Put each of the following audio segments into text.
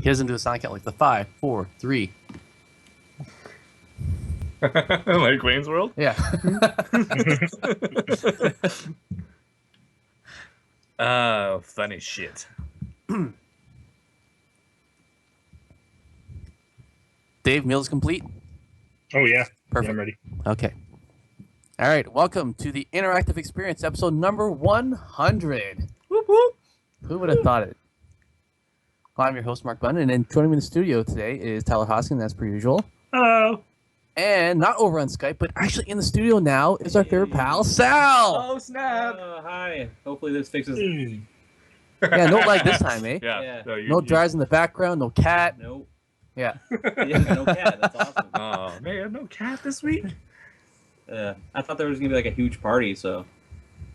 He doesn't do the sound count like the 5, 4, 3. Like Wayne's World? Yeah. Oh, funny shit. Dave, meals complete? Oh, yeah. Perfect. Yeah, I'm ready. Okay. All right. Welcome to the Interactive Experience, episode number 100. Whoop, whoop. Who would have thought it? Well, I'm your host, Mark Bunn, and then joining me in the studio today is Tyler Hoskin, as per usual. Hello. And not over on Skype, but actually in the studio now is our third pal, Sal. Oh, snap. Hi. Hopefully this fixes it. Yeah, no lag this time, eh? Yeah. Yeah. No drives in the background, no cat. Nope. Yeah. Yeah, no cat. That's awesome. Oh, man, no cat this week? I thought there was going to be like a huge party, so.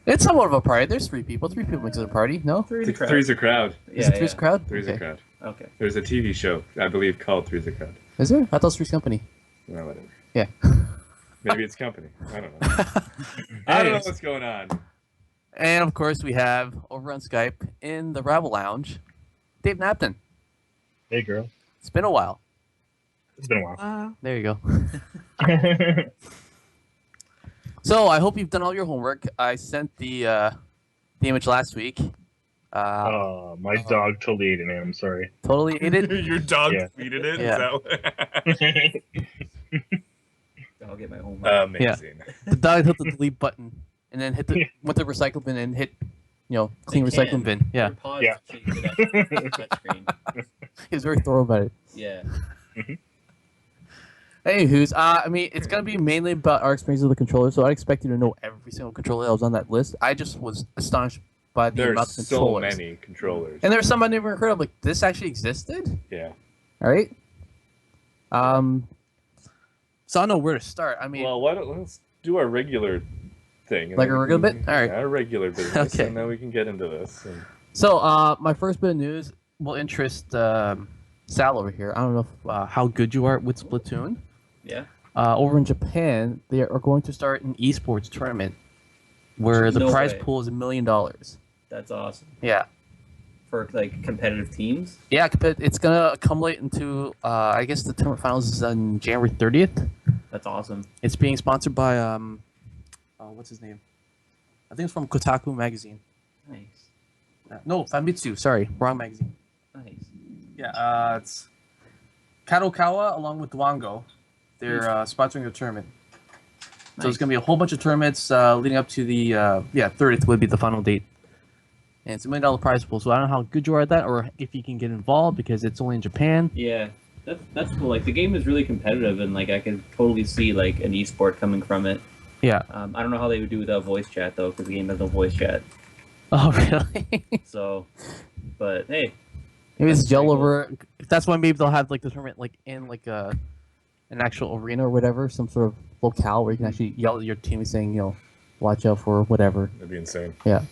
It's somewhat of a party. There's 3 people. 3 people makes it a party, no? Three's a crowd. Is Yeah, it Three's Crowd? Three's Okay. a crowd. Okay. There's a TV show, I believe, called Three's a Crowd. Is there? I thought it was Three's Company. Well, whatever. Yeah. Maybe it's company. I don't know. I don't know Anyways. what's going on. And of course, we have over on Skype in the Rabble Lounge, Dave Napton. Hey, girl. It's been a while. It's been a while. There you go. So I hope you've done all your homework. I sent the image last week. My dog totally ate it, man. I'm sorry. Totally ate it. Your dog Yeah. tweeted it? Yeah. I'll get my home. Amazing. The dog hit the delete button and then went to recycle bin and hit, clean They recycling can. bin. Yeah, Your paws Yeah. change the touchscreen. he was very thorough about it. Yeah. Anywho's, I mean, it's gonna be mainly about our experience with the controller. So I expect you to know every single controller that was on that list. I just was astonished by the amount of There's so controllers. many controllers. And there's some I never heard of. Like, this actually existed. Yeah. All right. So I don't know where to start. I mean, Well, let's do our regular thing. and Like then a we regular can- bit? All right. Our regular business, Okay. and then we can get into this. And... so my first bit of news will interest Sal over here. I don't know how good you are with Splatoon. Yeah. Over in Japan, they are going to start an esports tournament where the No prize way. pool is $1 million. That's awesome. Yeah. For like competitive teams. Yeah, it's gonna accumulate into I guess the tournament finals is on January 30th. That's awesome. It's being sponsored by what's his name? I think it's from Kotaku magazine. Nice. No, Famitsu. Sorry, wrong magazine. Nice. Yeah, it's Kadokawa along with Dwango. They're sponsoring the tournament. So it's gonna be a whole bunch of tournaments leading up to the 30th would be the final date. And it's $1 million prize pool. So I don't know how good you are at that, or if you can get involved because it's only in Japan. Yeah. That's cool. Like the game is really competitive, and like I could totally see like an esport coming from it. Yeah. I don't know how they would do without voice chat though, because the game has no voice chat. Oh really? So, but hey, Maybe it's That's gel pretty cool. over. That's why maybe they'll have like the tournament like in like an actual arena or whatever, some sort of locale where you can actually yell at your team saying, watch out for whatever. That'd be insane. Yeah.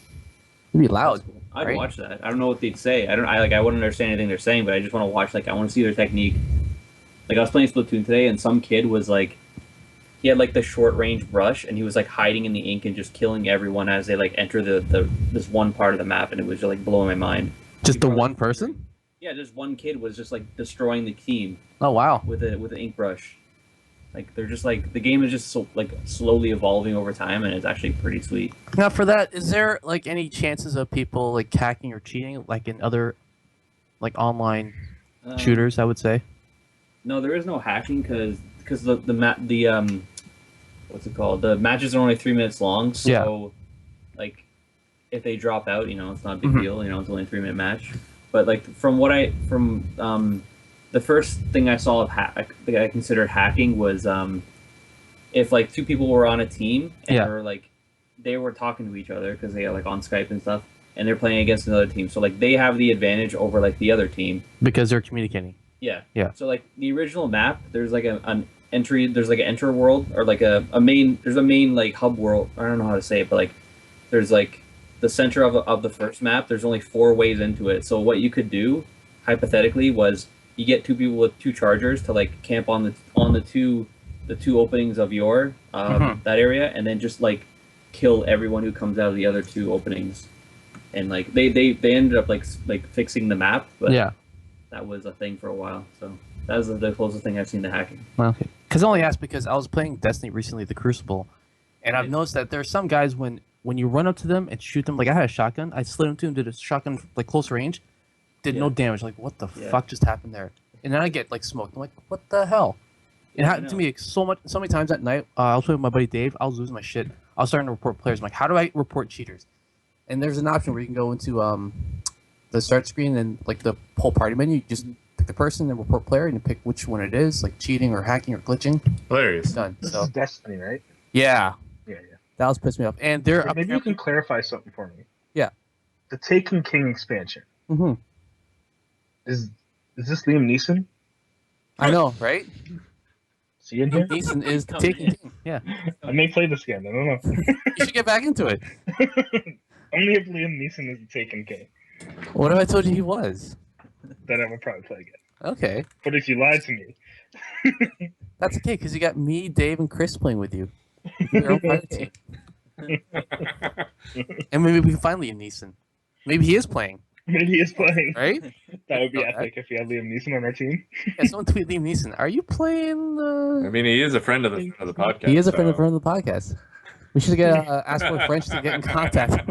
It'd be loud. that's cool. I'd right? watch that. I don't know what they'd say. I wouldn't understand anything they're saying, but I just want to watch. Like I want to see their technique. Like I was playing Splatoon today, and some kid was like, he had like the short range brush, and he was like hiding in the ink and just killing everyone as they like enter this one part of the map, and it was just like blowing my mind. Just the He one probably- person? Yeah, just one kid was just like destroying the team Oh wow. with an ink brush. Like they're just like the game is just so, like slowly evolving over time, and it's actually pretty sweet. Now for that, is there like any chances of people like hacking or cheating like in other like online shooters? I would say. No, there is no hacking because what's it called? The matches are only 3 minutes long, so like if they drop out, it's not a big Mhm. deal. It's only a 3 minute match. But like the first thing I saw of that I considered hacking was if like 2 people were on a team and Yeah. they were talking to each other because they are like on Skype and stuff, and they're playing against another team, so like they have the advantage over like the other team. Because they're communicating. Yeah. Yeah. So like the original map, there's like an entry, there's like an enter world or like a main, there's a main like hub world. I don't know how to say it, but like there's like the center of the first map. There's only 4 ways into it. So what you could do hypothetically was you get 2 people with 2 chargers to like camp on the two openings of your that area, and then just like kill everyone who comes out of the other 2 openings. And like they ended up like fixing the map, but Yeah. that was a thing for a while. So that was the closest thing I've seen to hacking. Okay. Because I only asked because I was playing Destiny recently, the Crucible, and I've noticed that there are some guys when you run up to them and shoot them, like I had a shotgun, I slid into him, did a shotgun like close range, did no damage. Like what the fuck just happened there? And then I get like smoked. I'm like, what the hell? It happened to me so many times at night. I was playing with my buddy Dave. I was losing my shit. I was starting to report players. I'm like, how do I report cheaters? And there's an option where you can go into the start screen and like the whole party menu. You just pick the person and report player, and you pick which one it is, like cheating or hacking or glitching. Hilarious. Done. This So is Destiny, right? yeah, Yeah. that was pissed me off. And they're Maybe you can clarify something for me. Yeah. The Taken King expansion. hmm Is this Liam Neeson? I know, right? Is he in here? Neeson is Coming taking in. King. Yeah, I may play this again. I don't know. you should get back into it. Only if Liam Neeson is the Taken King. What if I told you he was? Then I will probably play again. Okay, But if you lied to me, that's okay because you got me, Dave, and Chris playing with you. Your own pirate team. And maybe we can find Liam Neeson. Maybe he is playing, maybe he is playing. right? That would be Okay. epic if we had Liam Neeson on our team. Yeah, someone tweet Liam Neeson. Are you playing I mean, he is a friend of the podcast. He is a friend so- of the podcast. We should get ask for French to get in contact.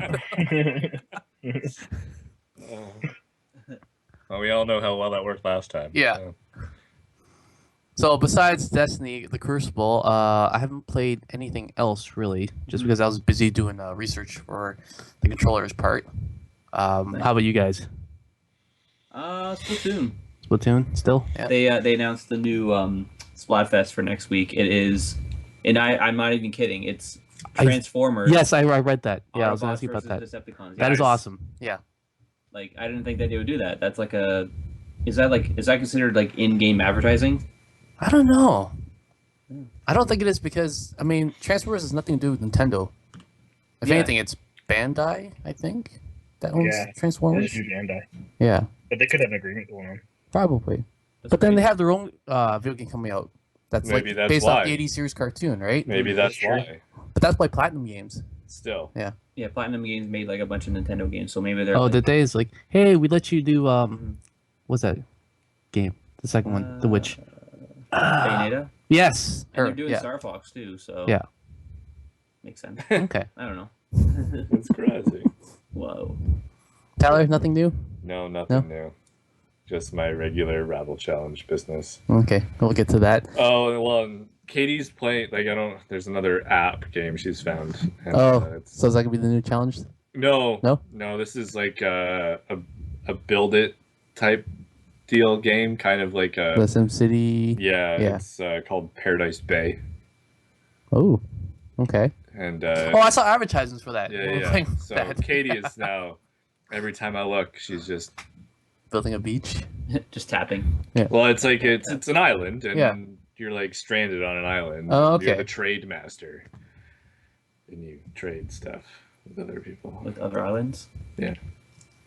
Well, we all know how well that worked last time. Yeah. so. So besides Destiny, the Crucible, I haven't played anything else really, just because I was busy doing research for the controller's part. How about you guys? Splatoon. Splatoon still? Yeah. They announced the new Splatfest for next week. It is, and I'm not even kidding. It's Transformers. Yes, I read that. Yeah, I was Autobots asking about that. versus Decepticons. That is Nice. awesome. Yeah. Like I didn't think that they would do that. That's like is that considered like in-game advertising? I don't know. I don't think it is because I mean Transformers has nothing to do with Nintendo. If Yeah. anything, it's Bandai. I think that owns Yeah. Transformers. That's huge Bandai. Yeah, But they could have an agreement going on. probably. That's But then they crazy. have their own video game coming out. That's Maybe like that's based why. off the 80s series cartoon, right? Maybe that's Sure. why. But that's by Platinum Games. Still. Yeah, Platinum Games made like a bunch of Nintendo games, so maybe they're. Oh, like, did they? It's like, hey, we let you do what's that game? The second one, The Witch. Bayonetta. Yes. And they're her, doing yeah. Star Fox too, so Yeah. makes sense. Okay. I don't know. It's crazy. Whoa. Tyler, nothing new? No, nothing new. Just my regular Rabble Challenge business. Okay, we'll get to that. Oh, well, and Katie's playing, like, there's another app game she's found. And, Oh, it's, so is that gonna be the new challenge? no, No? this is like a build it type deal game, kind of like The a, SimCity. yeah, Yeah. it's called Paradise Bay. Oh, okay. And, Oh, I saw advertisements for that. yeah, We're yeah. playing So that. Katie is now, every time I look, she's just, Building a beach. Just tapping. well, it's like, it's an island, and Yeah. you're like stranded on an island. Oh, and You're okay. the trade master. And you trade stuff with other people. With other islands. Okay,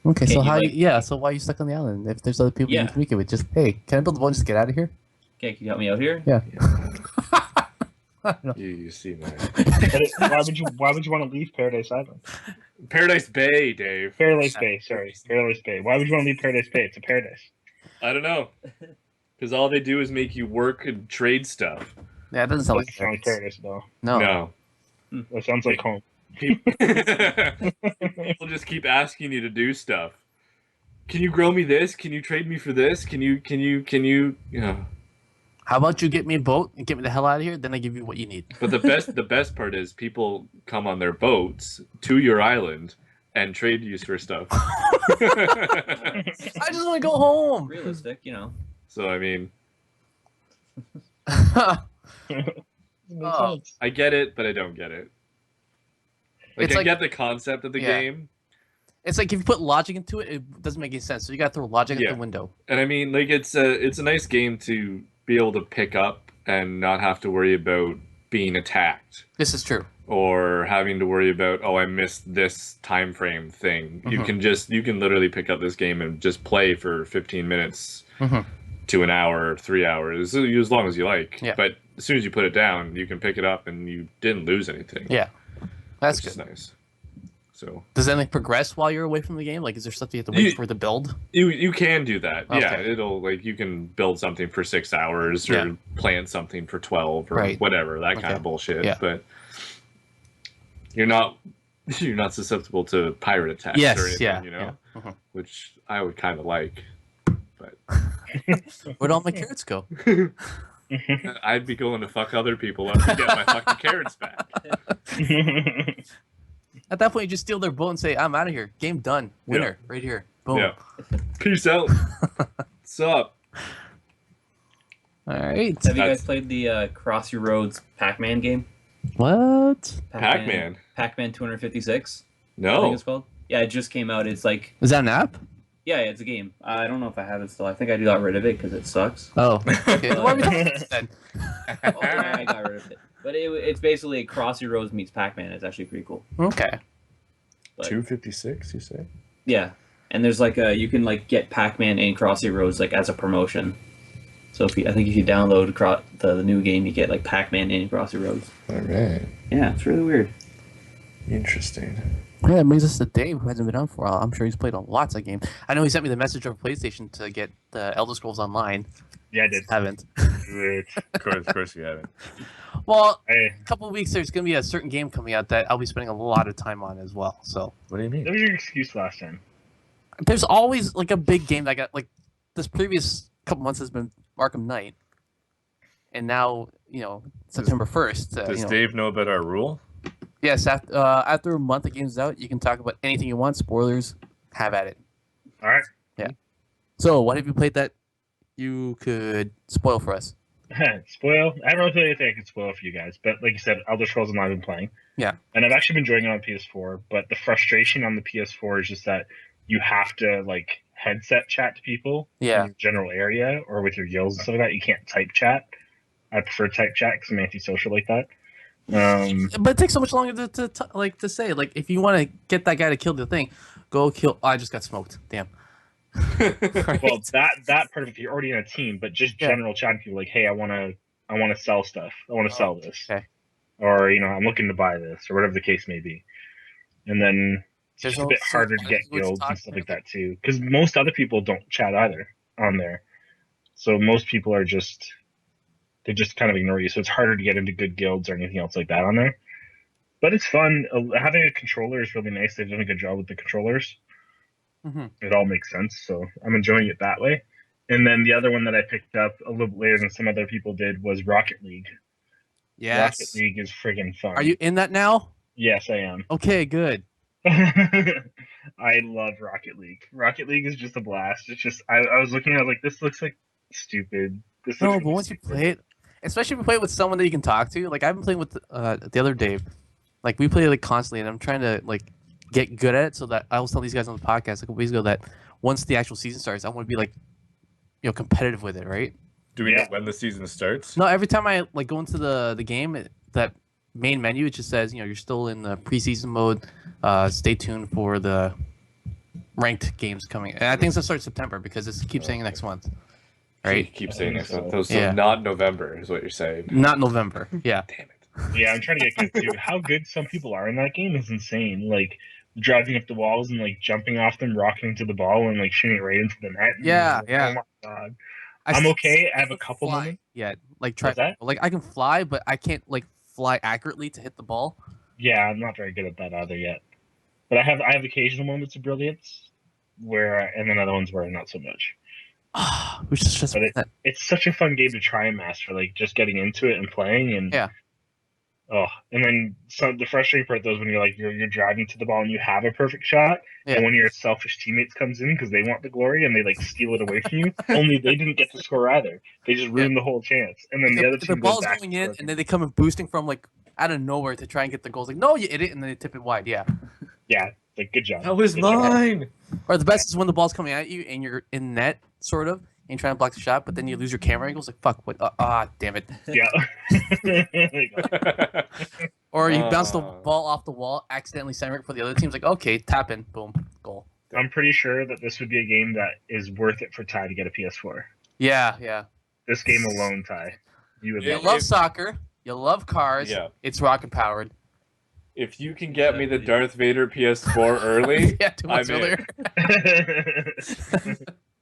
so Can't you, how? like- Yeah, so why are you stuck on the island? If there's other people you Yeah. can communicate with, just hey, can I build a boat and just get out of here? Okay, can you help me out here? Yeah. You see my Why would you want to leave Paradise Island? Paradise Bay, Dave. Paradise Bay, sorry. Paradise Bay. Why would you want to leave Paradise Bay? It's a paradise. I don't know, because all they do is make you work and trade stuff. Yeah, it doesn't sound Doesn't like sound like paradise. paradise, though. No. No, That sounds like home. people just keep asking you to do stuff. Can you grow me this? Can you trade me for this? Can you? You know. How about you get me a boat and get me the hell out of here? Then I give you what you need. But the best part is people come on their boats to your island and trade you for stuff. I just want to go home. Realistic, you know. So I mean, Makes Oh. sense. I get it, but I don't get it. Like It's I like- get the concept of the Yeah. game. It's like if you put logic into it, it doesn't make any sense. So you got to throw logic Yeah. out the window. And I mean, like it's a nice game to be able to pick up and not have to worry about being attacked This is true. or having to worry about, oh, I missed this time frame thing. You Mhm. can literally pick up this game and just play for 15 minutes Mhm. to an hour, 3 hours, as long as you like. Yeah. But as soon as you put it down, you can pick it up and you didn't lose anything. Yeah, that's which is good. nice. So Does anything progress while you're away from the game? Like, is there stuff you have to wait for to build? you can do that. Yeah, Okay. it'll like you can build something for 6 hours or Yeah. plant something for 12 or Right. whatever, that kind Okay. of bullshit. Yeah. But you're not susceptible to pirate attacks Yes, or anything, yeah, you know, yeah. Mhm. which I would kind of like. But Where'd all my carrots go? I'd be going to fuck other people up to get my fucking carrots back. At that point, you just steal their boat and say, "I'm out of here. Game done. Winner, right here. Boom." Yeah. Peace out. What's up? All right. Have you That's- guys played the Cross Your Roads Pac-Man game? What Pac-Man. Pac-Man 256. I think No. it's called. Yeah, it just came out. It's like, is that an app? yeah, it's a game. I don't know if I have it still. I think I got rid of it because it sucks. Oh, okay. Why are we talking about this then? Oh, yeah, I got rid of it. But it's basically Cross Your Roads meets Pac-Man. It's actually pretty cool. Okay. But, 256, you say? yeah, and there's like you can like get Pac-Man and Cross Your Roads like as a promotion. So I think if you download the new game, you get like Pac-Man and Cross Your Roads. All right. Yeah, it's really weird. Interesting. Yeah, it brings us to Dave, who hasn't been on for a while. I'm sure he's played lots of games. I know he sent me the message over PlayStation to get the Elder Scrolls Online. Yeah, I did. Haven't. Good. Of course you haven't. Well, Hey, a couple of weeks there's going to be a certain game coming out that I'll be spending a lot of time on as well. So What do you mean? that was your excuse last time. there's always like a big game that got like this previous couple months has been Arkham Knight, and now September 1st. Does Dave know about our rule? Yes, after a month the game's out, you can talk about anything you want. Spoilers, have at it. All right. So, what have you played that you could spoil for us? Spoil. I don't know if there's anything I can spoil for you guys, but like you said, Elder Scrolls Online I've been playing. Yeah. And I've actually been enjoying it on PS4, but the frustration on the PS4 is just that you have to like headset chat to people Yeah. in your general area or with your guilds and stuff like that. You can't type chat. I prefer type chat because I'm antisocial like that. But it takes so much longer to say. Like, if you want to get that guy to kill the thing, go kill. Oh, I just got smoked. Damn. Right? Well, that part of it, you're already in a team, but just Yeah. general chat to people like, hey, I want to sell stuff. I want to sell this. okay. Or, I'm looking to buy this or whatever the case may be. And then it's There's just a no bit harder to get language guilds talk and stuff like there. that too. Because most other people don't chat either on there. So most people are they just kind of ignore you. So it's harder to get into good guilds or anything else like that on there. But it's fun. Having a controller is really nice. They've done a good job with the controllers. Mhm. It all makes sense. So I'm enjoying it that way. And then the other one that I picked up a little bit later than some other people did was Rocket League. Yes. Rocket League is friggin' fun. Are you in that now? Yes, I am. Okay, good. I love Rocket League. Rocket League is just a blast. It's just I was looking at it like this looks like stupid. This No, looks but really once you stupid. play it, especially if you play it with someone that you can talk to, like I've been playing with the other Dave, like we play like constantly, and I'm trying to like get good at it so that I was telling these guys on the podcast like a couple weeks ago that once the actual season starts, I want to be like, competitive with it, right? Do we know Yeah. when the season starts? No, every time I like go into the game, that main menu, it just says you're still in the preseason mode. Stay tuned for the ranked games coming, and I think it's gonna start September because it keeps saying next month, right? Keep saying next month. So Yeah. not November is what you're saying. Not November. Yeah. Damn it. Yeah, I'm trying to get good too. How good some people are in that game is insane. Like driving up the walls and like jumping off them, rocking to the ball and like shooting it right into the net. Yeah, Like, yeah. Oh my god. I I'm still okay. I have a can't couple fly moments. yet. Like try What's that? like I can fly, but I can't like fly accurately to hit the ball. Yeah, I'm not very good at that either yet. But I have occasional moments of brilliance and then other ones where not so much. We should just But it's such a fun game to try and master, like just getting into it and playing and Yeah. Oh, and then the frustrating part though is when you're driving to the ball and you have a perfect shot, Yeah. and one of your selfish teammates comes in because they want the glory and they like steal it away from you. Only they didn't get to score either. They just ruined the whole chance. And then the other the team goes ball's back going to in, score. and then they come in boosting from like out of nowhere to try and get the goals. Like, no, you idiot, and then they tip it wide. Yeah. Yeah, like good job. That was Good job. mine. Or the best is when the ball's coming at you and you're in net, sort of, and you're trying to block the shot, but then you lose your camera angles. Like, fuck, what? Damn it. Yeah. Or you bounce the Uh. ball off the wall, accidentally center it for the other team's like, okay, tap in, boom, goal. I'm pretty sure that this would be a game that is worth it for Ty to get a PS4. Yeah, yeah. This game alone, Ty. You would You Yeah, love love soccer. You love cars. Yeah. It's rocket powered. if you can get me the Darth Vader PS4 early, Yeah, 2 months I'm in. earlier.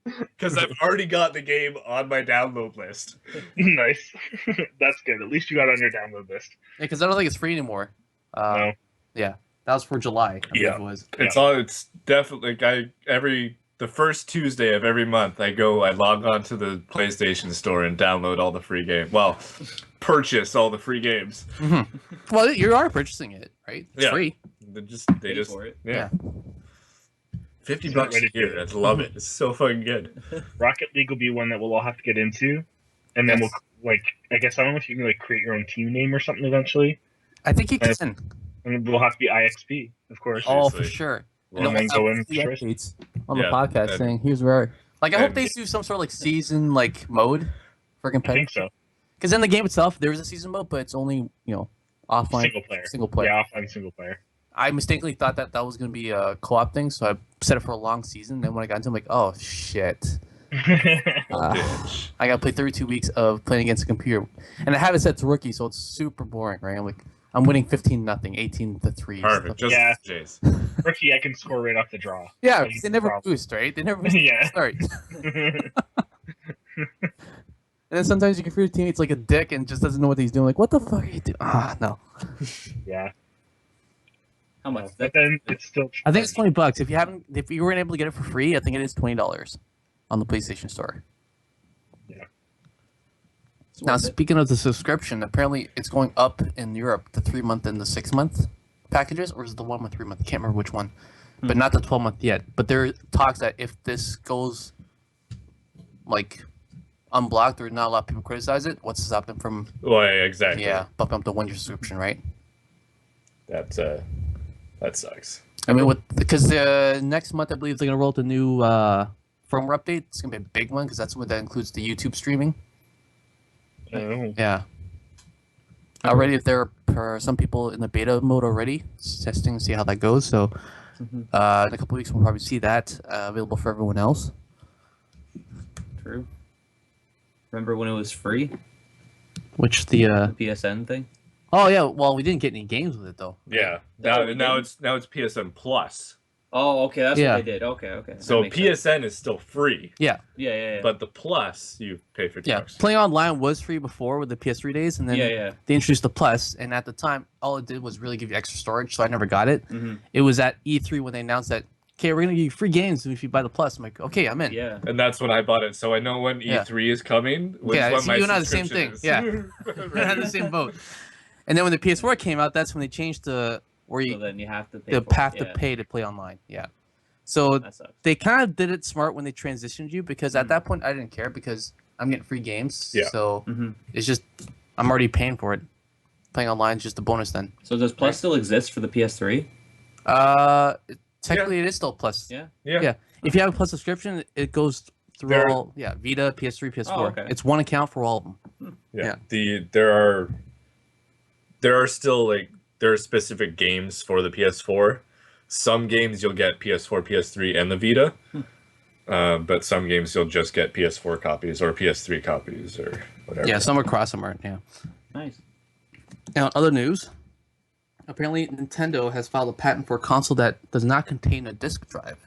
Because I've already got the game on my download list. Nice. That's good. At least you got it on your download list. Yeah, because I don't think it's free anymore. No. Yeah, that was for July. I believe Yeah. it was. It's definitely the first Tuesday of every month I log on to the PlayStation Store and download all the free games. Well, purchase all the free games. Well, you are purchasing it, right? It's Yeah. free. They Pay just for it. yeah. $50 Not ready a year. I love it. It's so fucking good. Rocket League will be one that we'll all have to get into, and then Yes. we'll I guess I don't know if you can create your own team name or something eventually, I think you can. and we'll have to be IXP, of course. Oh, for Seriously. sure. And then go in the first. updates on Yeah, the podcast and- saying here's where. Like, I hope and- they do some sort of season mode for I think competitive. so. Because in the game itself, there is a season mode, but it's only offline Single player. Single player. Yeah, offline single player. I mistakenly thought that was going to be a co-op thing, so I set it for a long season. Then when I got into it, I'm like, oh shit. Bitch. I got to play 32 weeks of playing against a computer. And I have it set to rookie, so it's super boring, right? I'm winning 15-0, 18-3. Perfect. Just Yeah. Jays. Rookie, I can score right off the draw. Yeah, That's they the never problem. boost, right? They never boost Yeah. start. And then sometimes you can feel your teammate's like a dick and just doesn't know what he's doing. Like, what the fuck are you doing? No. Yeah. How much? But then it's still. I think it's $20. If you weren't able to get it for free, I think it is $20 on the PlayStation Store. It's Now, worth it. speaking of the subscription, apparently it's going up in Europe, the 3-month and the 6-month packages, or is it the 1 month, 3 month? I can't remember which one, but not the 12-month yet. But there are talks that if this goes unblocked or not a lot of people criticize it, what's to stop them from Well, yeah, exactly. bumping up the 1 year subscription, right? That sucks. I mean, because the next month I believe they're gonna roll out the new firmware update. It's gonna be a big one because that's what that includes the YouTube streaming. Oh. Yeah. Already, if there are some people in the beta mode already, it's testing to see how that goes. So, in a couple of weeks, we'll probably see that available for everyone else. True. Remember when it was free? Which the The PSN thing? oh yeah, well we didn't get any games with it though. Yeah. No, we Now didn't. it's PSN Plus. Oh, okay, that's Yeah. what they did. Okay. That So makes sense. PSN is still free, Yeah, Yeah. but the Plus you pay $50. yeah. Playing online was free before with the PS3 days, and then yeah. they introduced the Plus, and at the time, all it did was really give you extra storage. So I never got it. hmm It was at E3 when they announced that, okay, we're gonna give you free games if you buy the Plus. I'm like, okay, I'm in. Yeah. And that's when I bought it. So I know when Yeah. E3 is coming. Which Yeah, when so my you and I are the same subscription thing. is. We're in the same boat. And then when the PS4 came out, that's when they changed the where So you then you have to pay. the for path it. to Yeah, pay to play online. Yeah. So That sucks. they kind of did it smart when they transitioned you because at that point I didn't care because I'm getting free games. Yeah. So hmm it's just I'm already paying for it. Playing online is just a bonus then. So does Plus still exist for the PS3? Technically it is still Plus. Yeah. Yeah. Yeah. If you have a Plus subscription, it goes through There- all Vita, PS3, PS4. Oh, okay. It's one account for all of them. Yeah. Yeah. There are still there are specific games for the PS4. Some games you'll get PS4, PS3, and the Vita. But some games you'll just get PS4 copies or PS3 copies or whatever. Yeah, some are cross, some aren't. Yeah. Nice. Now, other news. Apparently, Nintendo has filed a patent for a console that does not contain a disk drive.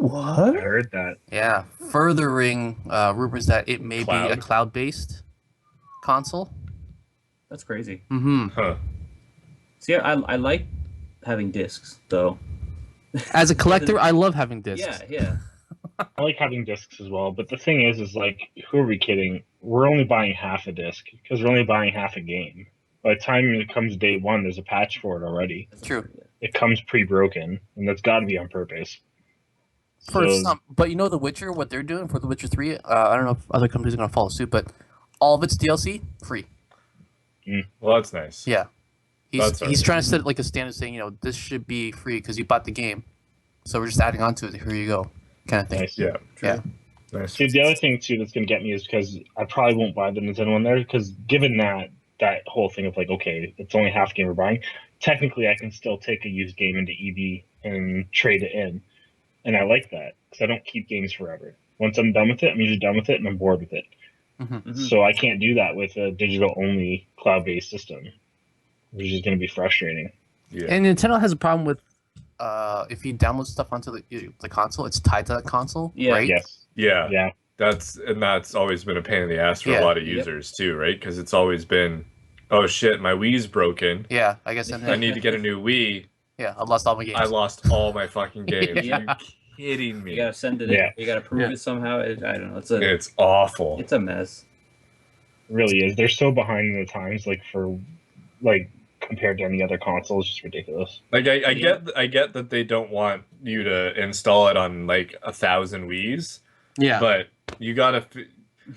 I heard that. Yeah, furthering rumors that it may be a Cloud? cloud-based console. That's crazy. Mm-hmm. Huh. See, I like having discs though. As a collector, I love having discs. Yeah. I like having discs as well, but the thing is who are we kidding? We're only buying half a disc because we're only buying half a game. By the time it comes day one, there's a patch for it already. True. It comes pre-broken, and that's got to be on purpose. For So- some, but The Witcher, what they're doing for The Witcher 3, I don't know if other companies are going to follow suit, but all of its DLC, free. Well, that's nice. Yeah. That's He's trying to set like a standard saying, this should be free because you bought the game. So we're just adding on to it. Here you go. Kind of thing. Nice. Yeah. Yeah. Nice. See, the other thing too that's going to get me is because I probably won't buy the Nintendo one there because given that whole thing of okay, it's only half game we're buying. Technically, I can still take a used game into EB and trade it in, and I like that because I don't keep games forever. Once I'm done with it, I'm usually done with it and I'm bored with it. Mm-hmm. Mhm. So I can't do that with a digital only cloud based system, which is going to be frustrating. Yeah. And Nintendo has a problem with if you download stuff onto the console, it's tied to that console, Yeah. right? Yes. Yeah. Yeah. That's always been a pain in the ass for Yeah. a lot of Yep. users too, right? Because it's always been, oh shit, my Wii's broken. Yeah, I guess. I need to get a new Wii. Yeah, I've lost all my games. I lost all my fucking games. Yeah. Are you kidding me? You gotta send it. Yeah. In. You gotta prove Yeah. it somehow. I don't know. It's awful. It's a mess. It really is. They're so behind in the times, like for like compared to any other console, it's just ridiculous. Like I Yeah. get that they don't want you to install it on like 1,000 Wii's, yeah. but you gotta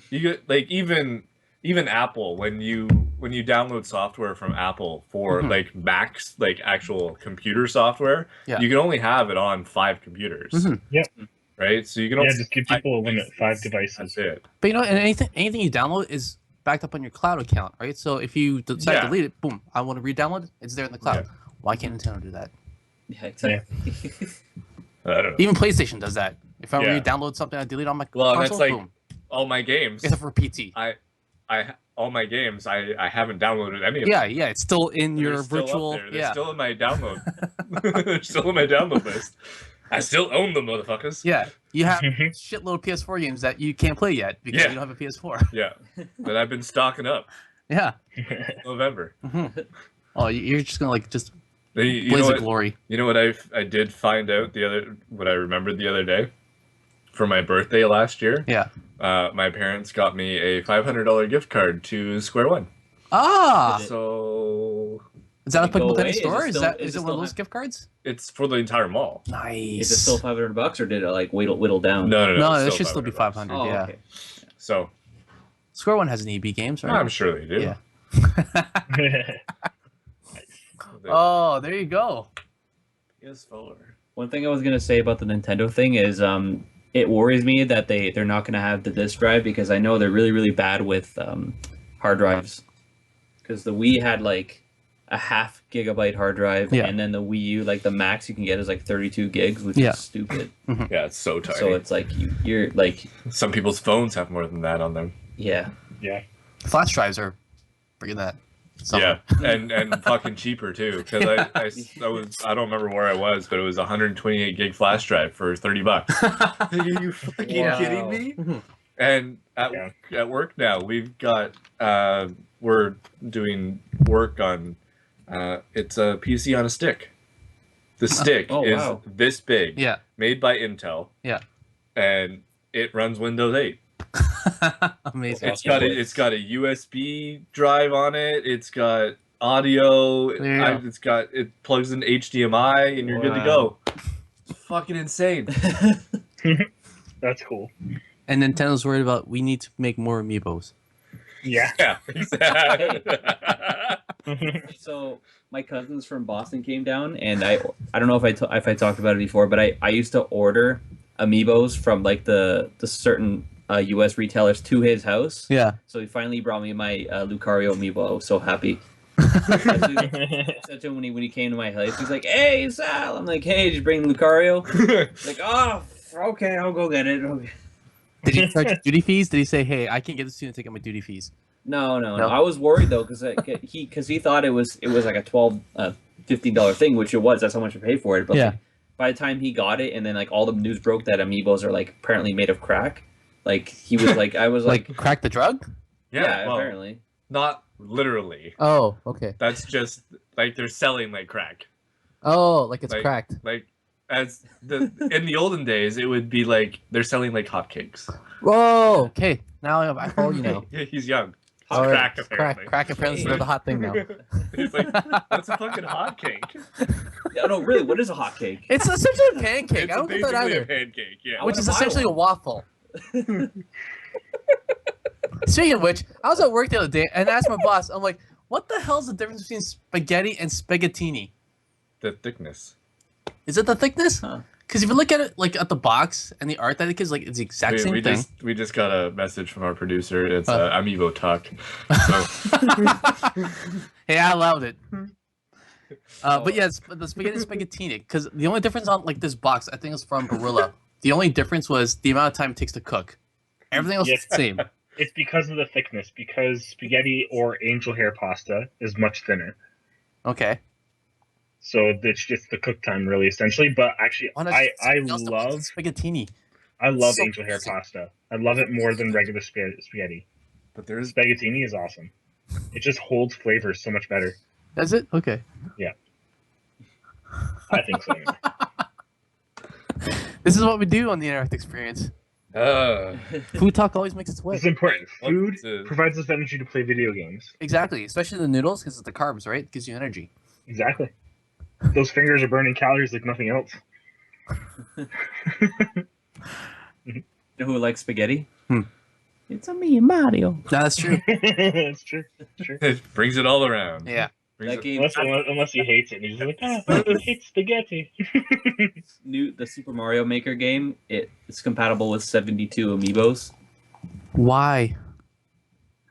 you get like even Apple when you download software from Apple for Mhm. like Macs, like actual computer software, Yeah. you can only have it on 5 computers, Mhm. right? So you can Yeah, only just give people a limit, 5 That's devices. it. But and anything you download is backed up on your cloud account, right? So if you decide Yeah. to delete it, boom, I want to re-download it, it's there in the cloud. Yeah. Why can't Nintendo do that? Yeah, exactly. I don't know. Even PlayStation does that. If I Yeah. re-download something I delete on my Well, and console, that's like boom. all my games. Except for PT. All my games. I haven't downloaded any of them. Yeah, it's still in They're your still up virtual. there. They're Yeah, still in my download. They're still in my download list. I still own them, motherfuckers. yeah. You have Mhm. shitload of PS4 games that you can't play yet because Yeah. you don't have a PS4. Yeah. But I've been stocking up. Yeah. November. Mhm. Oh, you're just gonna like just You blaze know of what? glory. You know what I did find out what I remembered the other day for my birthday last year. Yeah. My parents got me a $500 gift card to Square One. Ah, Did it- is So that Did it go applicable to any away? Is it store? Is still- that is is it it one of still those have- gift cards? it's for the entire mall. Nice. Is it still $500 or did it like whittle down? No, No, it's it should still be $500. 500. Oh, yeah. okay. So Square One has an EB Games, right? I'm sure they do. Yeah. They- Oh, there you go. PS4. One thing I was gonna say about the Nintendo thing is, it worries me that they're not gonna have the disk drive because I know they're really bad with hard drives. Because the Wii had like a 0.5 gigabyte hard drive, Yeah. and then the Wii U, like the max you can get is like 32 gigs, which Yeah. is stupid. Yeah, it's so tiny. So it's like you're like, Some people's phones have more than that on them. yeah, Yeah. Flash drives are freaking that. Yeah, and fucking cheaper too. Because I don't remember where I was, but it was 128 gig flash drive for $30. Are you fucking Wow. kidding me? Mhm. And at work now, we've got we're doing work on it's a PC on a stick. The stick Oh, is wow. this big, Yeah. made by Intel. Yeah. And it runs Windows 8. Amazing. Awesome. It's got a USB drive on it. It's got audio. Yeah. It plugs in HDMI, and you're good to Wow. go. It's fucking insane. That's cool. And Nintendo's worried about we need to make more amiibos. Yeah. Yeah, exactly. So my cousins from Boston came down, and I don't know if I talked about it before, but I used to order amiibos from like the certain U.S. retailers to his house. Yeah. So he finally brought me my Lucario amiibo. I was so happy. I said to him when he came to my house, he's like, "Hey, Sal." I'm like, "Hey, did you bring Lucario?" He's like, "Oh, okay, I'll go get it." Okay. Did he charge duty fees? Did he say, "Hey, I can get this to you and take out my duty fees"? No. No? I was worried though because he thought it was like a $15 thing, which it was. That's how much I paid for it. But Yeah. like, by the time he got it, and then like all the news broke that amiibos are like apparently made of crack. Like he was like, I was like, Crack the drug? yeah, well, apparently. not literally. Oh, okay. That's just like they're selling like crack. Oh, like it's Like- cracked. Like as in the olden days, it would be like they're selling like hotcakes. Whoa. Okay. Now I follow you now. Yeah, he's young. It's All right. crack apparently. Crack apparently is the hot thing now. He's like, that's a fucking hotcake. Yeah, no, really, what is a hot cake? It's essentially a pancake. It's I don't get that basically a either. pancake. Yeah. Which is wanna buy essentially a one. waffle. Speaking of which, I was at work the other day and I asked my boss, I'm like, what the hell's the difference between spaghetti and spaghettini? The thickness. Is it the thickness? Huh. Because if you look at it like at the box and the art that it gives, like it's the exact same thing. We just got a message from our producer. It's Oh. Amiibo Talk. So, Hey, I allowed it. But yeah, the spaghetti and spaghettini. Because the only difference on like this box, I think it's from Barilla. The only difference was the amount of time it takes to cook. Everything else is the same. It's because of the thickness, because spaghetti or angel hair pasta is much thinner. Okay. So it's just the cook time, really, essentially. But actually, Oh, that's I something else that was love spaghettini. So angel hair amazing. pasta. I love it more than regular spaghetti. But there's Spaghettini is awesome. It just holds flavors so much better. Does it? Okay. I think so. Anyway. This is what we do on the Interact Experience. Food talk always makes its way. This is important. Food What? provides us energy to play video games. Exactly, especially the noodles because it's the carbs, right? It gives you energy. Exactly. Those fingers are burning calories like nothing else. You know who likes spaghetti? Hmm. It's a me and Mario. No, that's true. It's true. It's true. It brings it all around. Yeah. Brings That it- game, Unless he hates it, and he's just like, I hate spaghetti. the Super Mario Maker game, it's compatible with 72 amiibos. Why?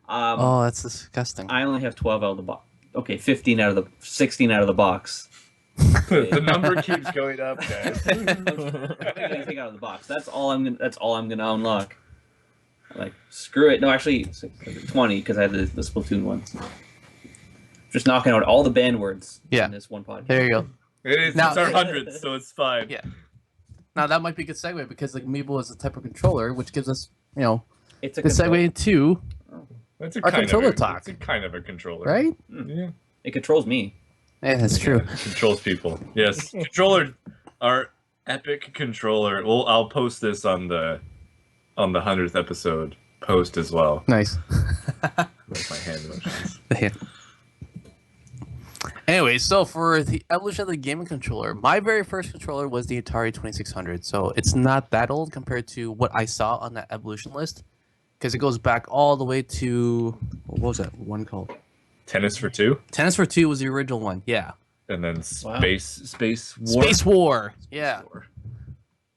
Um, That's disgusting. I only have 12 out of the box. Okay, 16 out of the 16 out of the box. the number keeps going up, guys. I'm not getting anything out of the box. That's all I'm gonna unlock. Like screw it. No, actually 20 because I had the Splatoon ones. Just knocking out all the banned words in this one podcast. There you go. It's Now- our 100th, so it's fine. Yeah. Now that might be a good segue because like Amiibo is a type of controller, which gives us, It's a good segue into That's a Our kind controller of a, talk. It's a kind of a controller, right. Yeah, It controls me. Yeah, that's true. It controls people. Yes, controller, our epic controller. Well, I'll post this on the 100th episode post as well. Nice. With my hand motions. Yeah. Anyway, so for the evolution of the gaming controller, my very first controller was the Atari 2600. So it's not that old compared to what I saw on that evolution list, because it goes back all the way to what was that one called? Tennis for Two, Tennis for Two was the original one. Yeah. and then Wow. Space War. Space War. Yeah.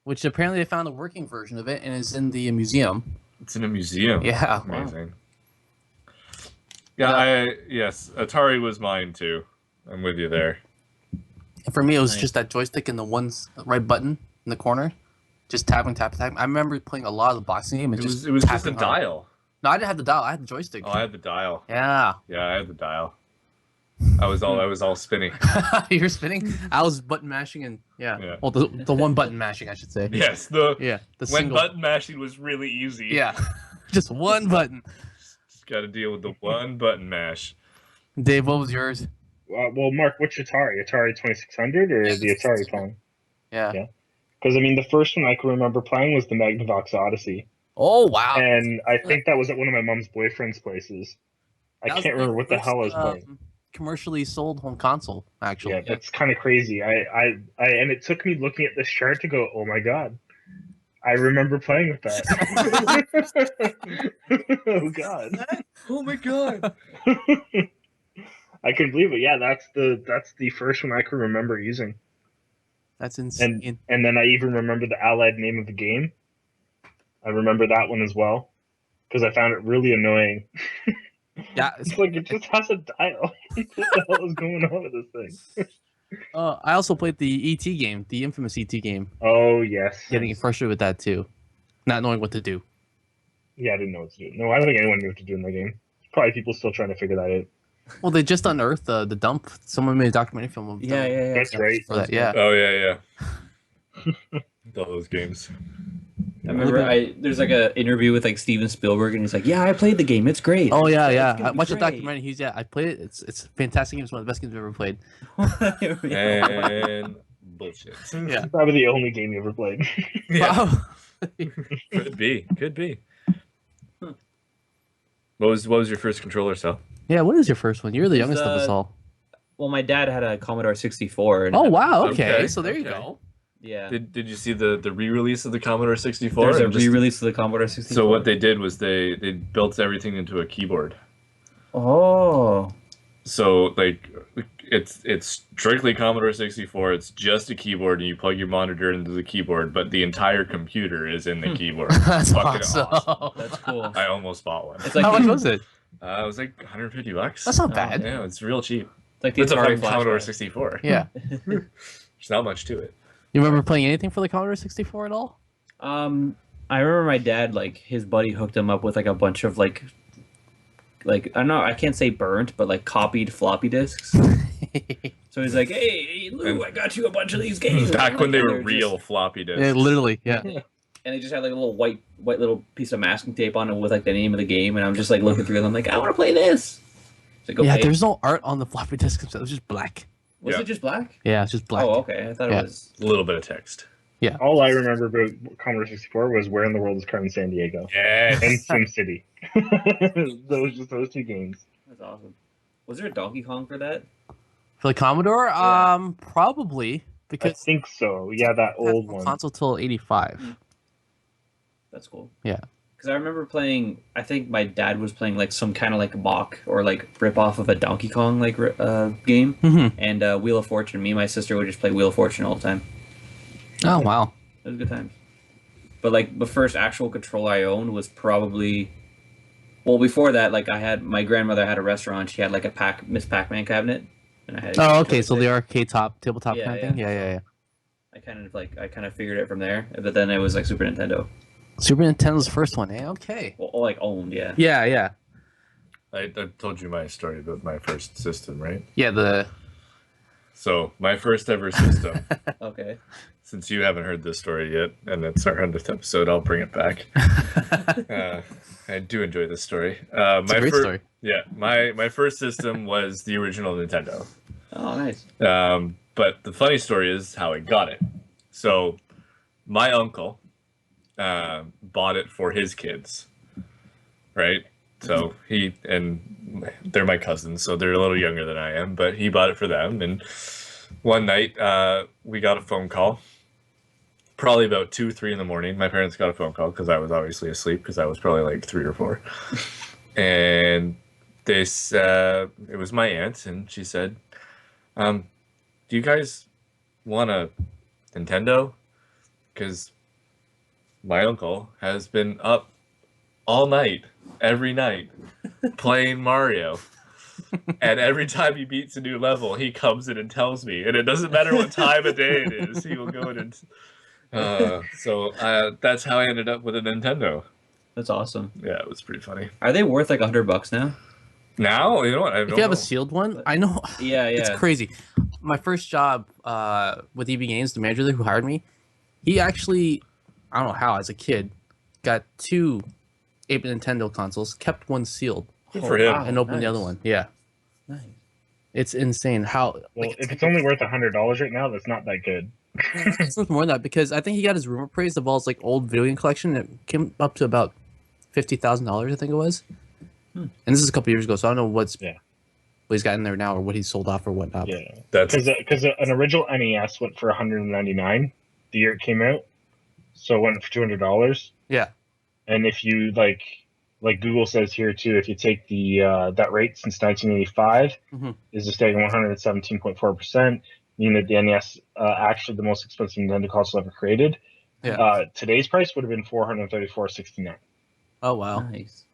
Which apparently they found a working version of it and is in the museum. It's in a museum. Yeah. Amazing. Yeah, yes, Atari was mine too. I'm with you there. And for me, it was Nice. just that joystick and the right button in the corner, just tapping. I remember playing a lot of the boxing game. And It just was just a tapping hard. dial. No, I didn't have the dial. I had the joystick. Oh, I had the dial. Yeah. Yeah, I had the dial. I was all spinning. You're spinning. I was button mashing and Yeah. Well, the one button mashing, I should say. Yes, Yeah. The when single. button mashing was really easy. Yeah. Just one button. Just got to deal with the one button mash. Dave, what was yours? Well, Mark, which Atari? Atari 2600 or Yeah, the Atari phone? Yeah. Yeah. Because, I mean, the first one I can remember playing was the Magnavox Odyssey. Oh wow. And I think that was at one of my mom's boyfriend's places. I That was can't remember what the first, hell I was playing. Commercially sold home console, actually. Yeah, that's kind of crazy. And it took me looking at this chart to go, oh my god, I remember playing with that. Oh god, Oh my god. I can believe it. Yeah, that's the first one I can remember using. That's insane. And then I even remember the allied name of the game. I remember that one as well because I found it really annoying. Yeah. It's like it just has a dial. What the hell is going on with this thing? I also played the ET game, the infamous ET game. Oh yes. Getting frustrated with that too, not knowing what to do. Yeah, I didn't know what to do. No, I don't think anyone knew what to do in the game. Probably people still trying to figure that out. Well, they just unearthed the dump. Someone made a documentary film of Yeah. That's right. for that. Yeah. Oh yeah. All those games. I remember there's like a interview with like Steven Spielberg, and he's like, "Yeah, I played the game. It's great." Oh yeah, It's yeah. gonna I be watched the great." documentary. I played it. It's a fantastic game. It's one of the best games I've ever played. And bullshit. Yeah. Probably the only game you ever played. Yeah. Wow. Could be. What was your first controller, Sal? Yeah. What is your first one? You're the It's, youngest of us all. Well, my dad had a Commodore 64. And Oh wow. Okay. Okay, So there you okay. go. yeah. Did you see the re-release of the Commodore 64? There's a And just- re-release of the Commodore 64. So what they did was they built everything into a keyboard. Oh. So like it's strictly Commodore 64. It's just a keyboard, and you plug your monitor into the keyboard, but the entire computer is in the keyboard. That's Fucking awesome. That's cool. I almost bought one. It's like How much was it? It was like $150. That's not Oh, bad. Yeah, it's real cheap. like the It's a Atari fucking Commodore Flashback. 64. Yeah. There's not much to it. You remember playing anything for the Commodore 64 at all? I remember my dad, like his buddy hooked him up with like a bunch of like I don't know, I can't say burnt, but like copied floppy disks. So he's like, "Hey, Lou, I got you a bunch of these games." Back when they And were they're real just- floppy disks. Yeah, literally, yeah. and they just had like a little white little piece of masking tape on it with like the name of the game, and I'm just like looking through them, like, I want to play this. It's like, Yeah, okay. there's no art on the floppy disk. It was just black. Was Yeah. it just black? Yeah, it's just black. Oh, okay. I thought Yeah. it was. A little bit of text. All I remember about Commodore 64 was Where in the World is Carmen San Diego and Yes. SimCity. those two games. That's awesome. Was there a Donkey Kong for that? For the Commodore, Yeah. probably I because think so. Yeah, that old one. console till '85. That's cool. Yeah. Because I remember playing. I think my dad was playing like some kind of like mock or like rip off of a Donkey Kong like game, Mm-hmm. and Wheel of Fortune. Me and my sister would just play Wheel of Fortune all the time. Oh wow. It was good times. But like the first actual controller I owned was probably. Well, before that, like I had my grandmother had a restaurant. She had like a Miss Pac-Man cabinet, and I had. Oh, okay. So the arcade tabletop Yeah, kind of yeah. thing. Yeah. I kind of figured it from there, but then it was like Super Nintendo. Super Nintendo's the first one. Eh? Okay. Well, like owned, yeah. Yeah. I told you my story about my first system, right? Yeah. The So my first ever system. Okay. Since you haven't heard this story yet, and it's our 100th episode, I'll bring it back. I do enjoy this story. It's a great story. Yeah, my first system was the original Nintendo. Oh, nice. But the funny story is how I got it. So my uncle bought it for his kids, right? So they're my cousins, so they're a little younger than I am, but he bought it for them. And one night we got a phone call, probably about 2, 3 in the morning. My parents got a phone call because I was obviously asleep because I was probably like 3 or 4. And it was my aunt, and she said, do you guys want a Nintendo? Because my uncle has been up all night, every night, playing Mario. And every time he beats a new level, he comes in and tells me. And it doesn't matter what time of day it is, he will go in and... So that's how I ended up with a Nintendo. That's awesome. Yeah, it was pretty funny. Are they worth like $100 now? Now, you know what? I if don't you have know. a sealed one, I know Yeah, it's crazy. My first job with EB Games, the manager there who hired me, he actually, I don't know how, as a kid, got 2 8-bit Nintendo consoles, kept one sealed, Good for him. and opened the other one. Yeah, Nice. it's insane how. Well, Like, if it's only worth $100 right now, that's not that good. it's worth more than that because I think he got his room appraised of all his like old video game collection. It came up to about $50,000, I think it was. And this is a couple years ago, so I don't know what he's got in there now or what he's sold off or whatnot. Yeah, That's because an original NES went for $199 the year it came out, so it went for $200. Yeah. And if you like Google says here too, if you take the that rate since 1985 Mhm. is a staggering 117.4%, meaning that the NES actually the most expensive Nintendo console ever created. Yeah. Today's price would have been $434.69. Oh wow. Nice.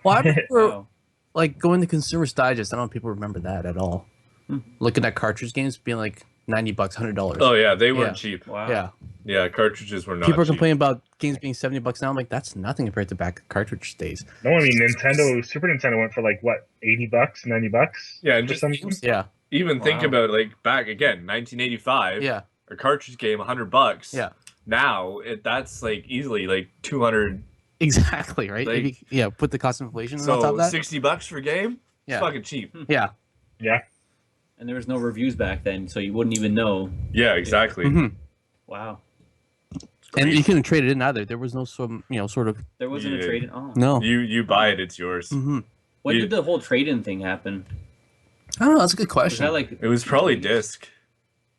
Well, I remember Wow. like going to Consumer's Digest. I don't know if people remember that at all. Looking at cartridge games being like $90, $100. Oh yeah, they weren't Yeah. cheap. Wow. Yeah. Yeah, cartridges were not. People are cheap. complaining about games being $70 now. I'm like, that's nothing compared to back cartridge days. No, I mean Super Nintendo went for like what, $80, $90? Yeah, and for just some games? Yeah. even think Wow. about like back again, 1985. Yeah. A cartridge game, $100. Yeah. Now that's like easily like 200. Exactly. Right. Like- If you- yeah. Put the cost of inflation on top So of that. $60 for a game. Yeah. It's fucking cheap. Yeah. Yeah. And there was no reviews back then, so you wouldn't even know. Yeah, exactly. Mhm. Wow. And you couldn't trade it in either. There was no sort of. There wasn't Yeah. a trade-in. Oh. No. You buy it, it's yours. Hmm. When You- did the whole trade-in thing happen? I don't know. That's a good Was question. that like It was probably disc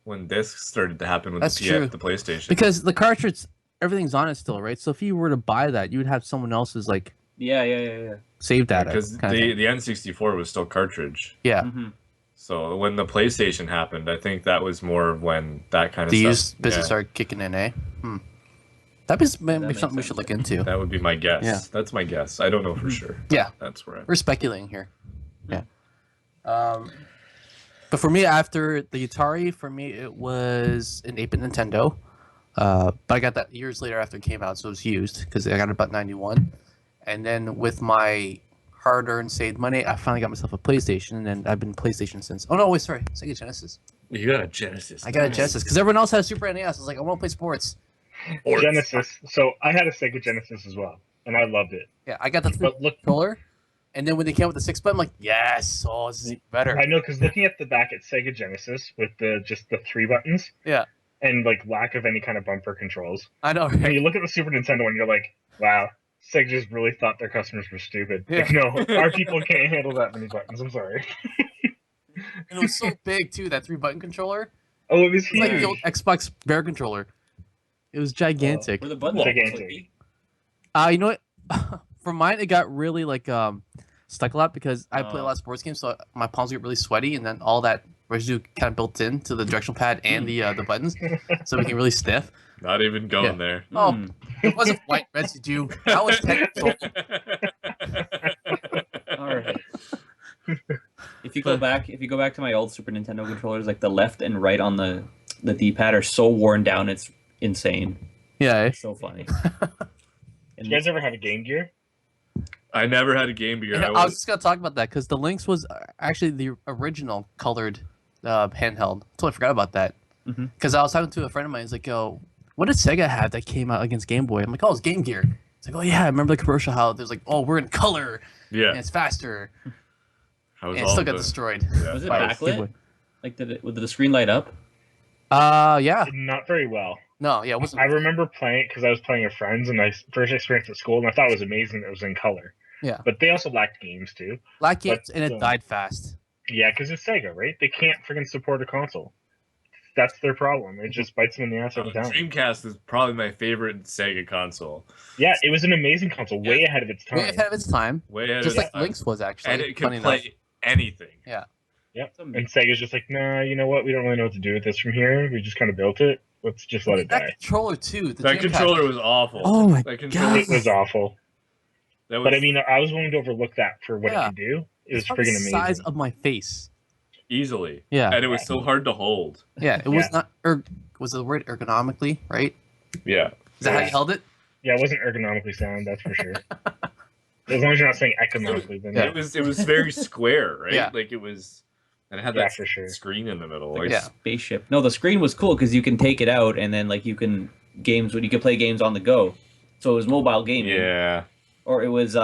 when discs started to happen with That's the true. the PlayStation. Because the cartridge, everything's on it still, right? So if you were to buy that, you would have someone else's like Yeah. saved data. Because kind of thing. the N64 was still cartridge. Yeah. Mm-hmm. So when the PlayStation happened, I think that was more of when that kind of The stuff. used business started kicking in, eh? That'd be maybe makes something we sense. should look into. That would be my guess. Yeah. That's my guess. I don't know for sure. Yeah. That's where. We're speculating here. Yeah. But for me, after the Atari, for me it was an 8-bit Nintendo. But I got that years later after it came out, so it was used because I got it about 91. And then with my hard-earned saved money, I finally got myself a PlayStation, and then I've been PlayStation since. Oh no, wait, sorry, Sega Genesis. You got a Genesis. I got a Genesis because everyone else has Super NES. I was like, I want to play sports. Sports. Genesis. So I had a Sega Genesis as well, and I loved it. Yeah, I got the But look, controller, and then when they came with the 6-button, I'm like, yes, oh, this is better. I know because looking at the back at Sega Genesis with just the 3 buttons, Yeah, and like lack of any kind of bumper controls. I know, And right? you look at the Super Nintendo and you're like, wow, Sega just really thought their customers were stupid. Yeah. Like, no, our people can't handle that many buttons. I'm sorry. And it was so big too. That 3-button controller, Oh, it was it's like huge. the old Xbox Bear controller. It was gigantic. Were the buttons Gigantic. clicky? You know what? For mine, it got really like stuck a lot because I play a Oh. lot of sports games, so my palms get really sweaty, and then all that residue kind of built into the directional pad and the buttons, so it became really stiff. Not even going Yeah. there. Oh, Hmm. it wasn't white residue. That was technical. All right. If you go back to my old Super Nintendo controllers, like the left and right on the D-pad are so worn down, it's insane. Yeah. It's so funny. Did And you guys ever have a Game Gear? I never had a Game Gear. I was just gonna talk about that because the Lynx was actually the original colored handheld. Totally forgot about that. Mhm. Because I was talking to a friend of mine. He's like, "Yo, what did Sega have that came out against Game Boy?" I'm like, "Oh, it's Game Gear." It's like, "Oh yeah, I remember the commercial how there's like, oh, we're in color and Yeah. it's faster, I was and it all still got the- destroyed." yeah. was it by backlit? Game Boy. Like would the screen light up? Yeah. Not very well. No, yeah, it wasn't. I remember playing it because I was playing with friends, and I first experienced at school, and I thought it was amazing that it was in color. Yeah. But they also lacked games too. Black games and it But, died fast. Yeah, because it's Sega, right? They can't freaking support a console. That's their problem. It just bites them in the ass every time. Dreamcast is probably my favorite Sega console. Yeah, it was an amazing console, way ahead of its time. Way ahead of its time, Way ahead just of like its Lynx was actually. and it funny could play enough. anything. Yep. It's And amazing. Sega's just like, nah, you know what? We don't really know what to do with this from here. We just kind of built it. Let's just let it That die. controller too. The That Dreamcast- controller was awful. Oh my That controller, It was awful. that was But I mean, I was willing to overlook that for what Yeah. it could do. It was It's probably friggin' the amazing. size of my face. easily. Yeah. And it was so hard to hold. Yeah, it was Yeah. not. Was the word ergonomically right? Yeah. Is that how Yeah. you held it? Yeah, it wasn't ergonomically sound, that's for sure. As long as you're not saying economically, then Yeah. It was very square, right? Yeah. Like it was, and it had Yeah, that for sure. screen in the middle. Like Like, Yeah. a spaceship. No, the screen was cool because you can take it out and then like you can play games on the go. So it was mobile gaming. yeah. Or it was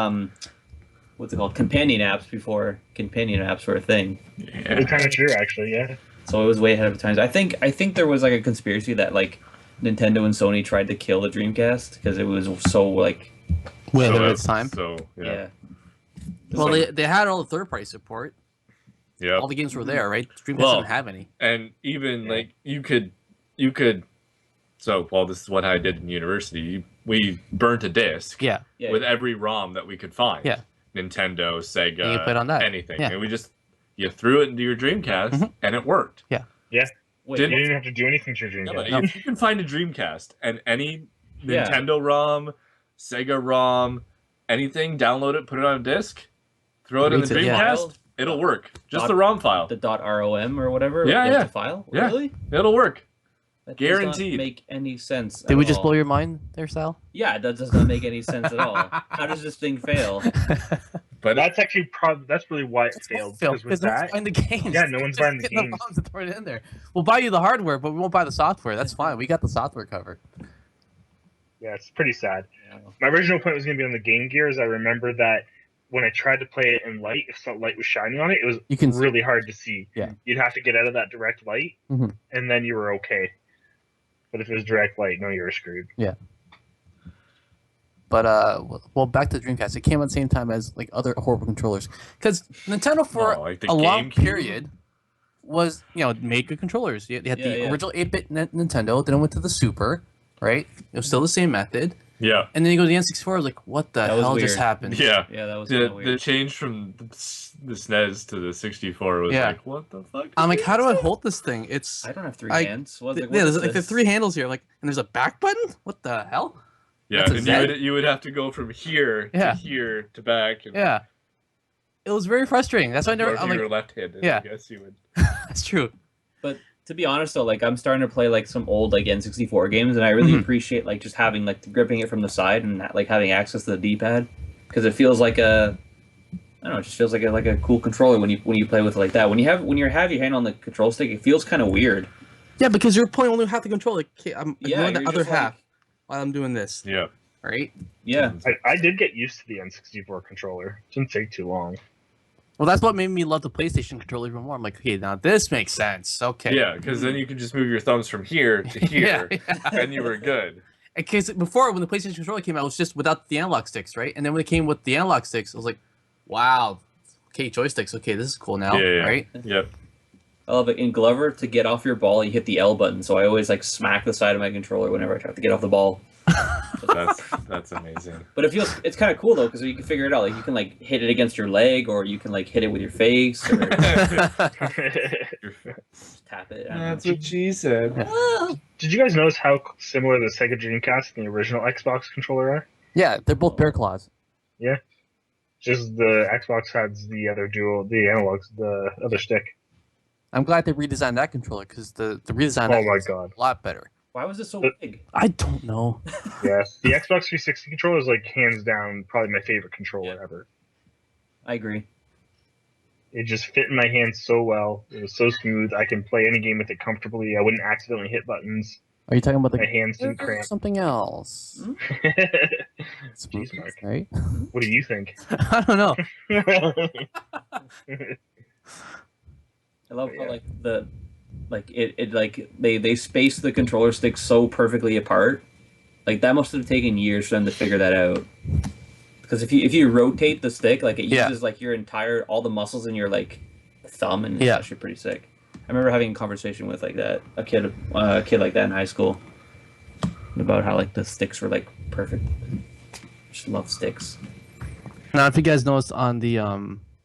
what's it called? Companion apps before companion apps were a thing. it's kind of true, actually. Yeah, So it was way ahead of times. I think there was like a conspiracy that like Nintendo and Sony tried to kill the Dreamcast because it was so like Way So ahead of that's- its time. So yeah. Well, So- they had all the third-party support. yeah. All the games were there, right? Dreamcast Well, didn't have any. And even Yeah. like you could so well this is what I did in university. We burnt a disc Yeah. Yeah. with every ROM that we could find. Yeah. Nintendo, Sega, And you played on that. anything. Yeah. And we just you threw it into your Dreamcast Mhm. and it worked. Wait, Did- you Didn't- didn't have to do anything to your Yeah, Dreamcast. but if you can find a Dreamcast and any Yeah. Nintendo ROM, Sega ROM, anything, download it, put it on a disc, throw it in the Reads it, yeah. Dreamcast, it'll work. Just Dot- the ROM file. the .rom or whatever. Yeah, was yeah. the file. Yeah. Really? It'll work. That does not Guaranteed. make any sense. Did at we just all. blow your mind there, Sal? Yeah, that does not make any sense at all. How does this thing fail? But That's actually that's really why it failed. Because with no one's that, buying the games. Yeah, no one's Just buying the get games. ROMs and throw it in there. We'll buy you the hardware, but we won't buy the software. That's fine. We got the software covered. yeah, it's pretty sad. Yeah. My original point was going to be on the Game Gear. Is I remember that when I tried to play it in light, if some light was shining on it, it was You can see- really hard to see. Yeah. You'd have to get out of that direct light, Mhm. and then you were okay. But if it was direct light, no, you were screwed. But well, back to the Dreamcast. It came at the same time as like other horrible controllers, because Nintendo for No, like the a long GameCube. period was make good controllers. You had Yeah, the yeah. original 8-bit Nintendo, then it went to the Super, right? It was still the same method, yeah. and then you go to the N64. I was like, what the That was hell just weird. happened? Yeah. Yeah, that was kind of The weird. change from the SNES to the 64 was Yeah. like, what the fuck? I'm like, how do I hold this thing? It's I don't have three I- hands. What's yeah, what there's is like the this? three handles here, like, and there's a back button. What the hell? Yeah, That's a and Z. you would have to go from here Yeah. to here to back. And Yeah, it was very frustrating. That's why I never. Or if I'm you like, were left-handed, Yeah. I guess you would. that's true. But to be honest though, like I'm starting to play like some old like N64 games, and I really Mhm. appreciate like just having like gripping it from the side and like having access to the D-pad because it feels like a I don't know. It just feels like a cool controller when you play with it like that. When you have your hand on the control stick, it feels kind of weird. Yeah, because you're playing only half the control. Like, okay, I'm Yeah, ignoring the you're other just like- half while I'm doing this. Yeah. Right. Yeah, I did get used to the N64 controller. It didn't take too long. Well, that's what made me love the PlayStation controller even more. I'm like, okay, now this makes sense. Okay. Yeah, because then you can just move your thumbs from here to here, Yeah. and you were good. Because before, when the PlayStation controller came out, it was just without the analog sticks, right? And then when it came with the analog sticks, I was like, wow, okay, joysticks. Okay, this is cool now, Yeah, yeah. right? Yep. I love it. In Glover, to get off your ball, you hit the L button. So I always like smack the side of my controller whenever I try to get off the ball. That's amazing. But it's kind of cool though because you can figure it out. Like you can like hit it against your leg, or you can like hit it with your face, or just tap it. I don't know. That's what she said. Did you guys notice how similar the Sega Dreamcast and the original Xbox controller are? Yeah, they're both bear claws. Just the Xbox has the other the analogs, the other stick. I'm glad they redesigned that controller because the redesign Oh that my was god. a lot better. Why was it so big? I don't know. Yeah, the Xbox 360 controller is like hands down probably my favorite controller ever. I agree. It just fit in my hands so well. It was so smooth. I can play any game with it comfortably. I wouldn't accidentally hit buttons. Are you talking about My the hands didn't cramp. something else? Jeez, Mark. Right? What do you think? I don't know. I love Yeah. how they space the controller sticks so perfectly apart. Like that must have taken years for them to figure that out. Because if you rotate the stick, like it Yeah. uses like your entire all the muscles in your like thumb, and it's Yeah. actually pretty sick. I remember having a conversation with like that a kid like that in high school about how like the sticks were like perfect. Just love sticks. Now, if you guys noticed on the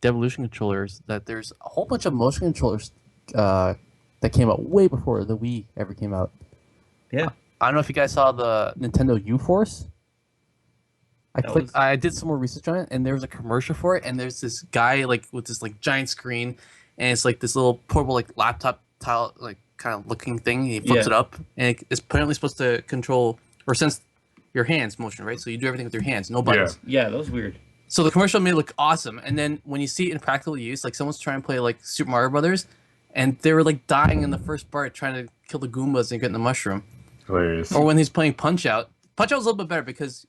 Devolution controllers that there's a whole bunch of motion controllers that came out way before the Wii ever came out. Yeah. I don't know if you guys saw the Nintendo U-Force. I did some more research on it, and there was a commercial for it, and there's this guy like with this like giant screen, and it's like this little portable like laptop tile like kind of looking thing. And he flips Yeah. it up, and it's apparently supposed to control or sense your hands motion, right? So you do everything with your hands, no buttons. Yeah, that was weird. So the commercial made it look awesome, and then when you see it in practical use, like someone's trying to play like Super Mario Brothers, and they were like dying in the first part trying to kill the Goombas and get in the mushroom. Hilarious. Or when he's playing Punch Out. Punch Out was a little bit better because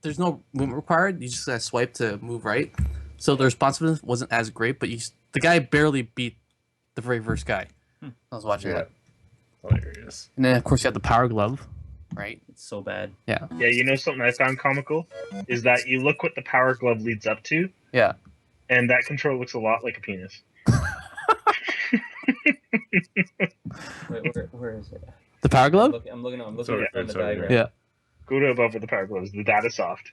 there's no movement required. You just gotta swipe to move right. So the responsiveness wasn't as great, but the guy barely beat the very first guy. I was watching Yeah. that. Hilarious. And then of course you have the Power Glove, right? It's so bad. Yeah. Yeah, you know something I found comical is that you look what the Power Glove leads up to, Yeah. and that controller looks a lot like a penis. Wait, where is it? The Power Glove? I'm looking on the Sorry, sorry. diagram. Yeah. Go to above where the Power Glove is. The Data Soft.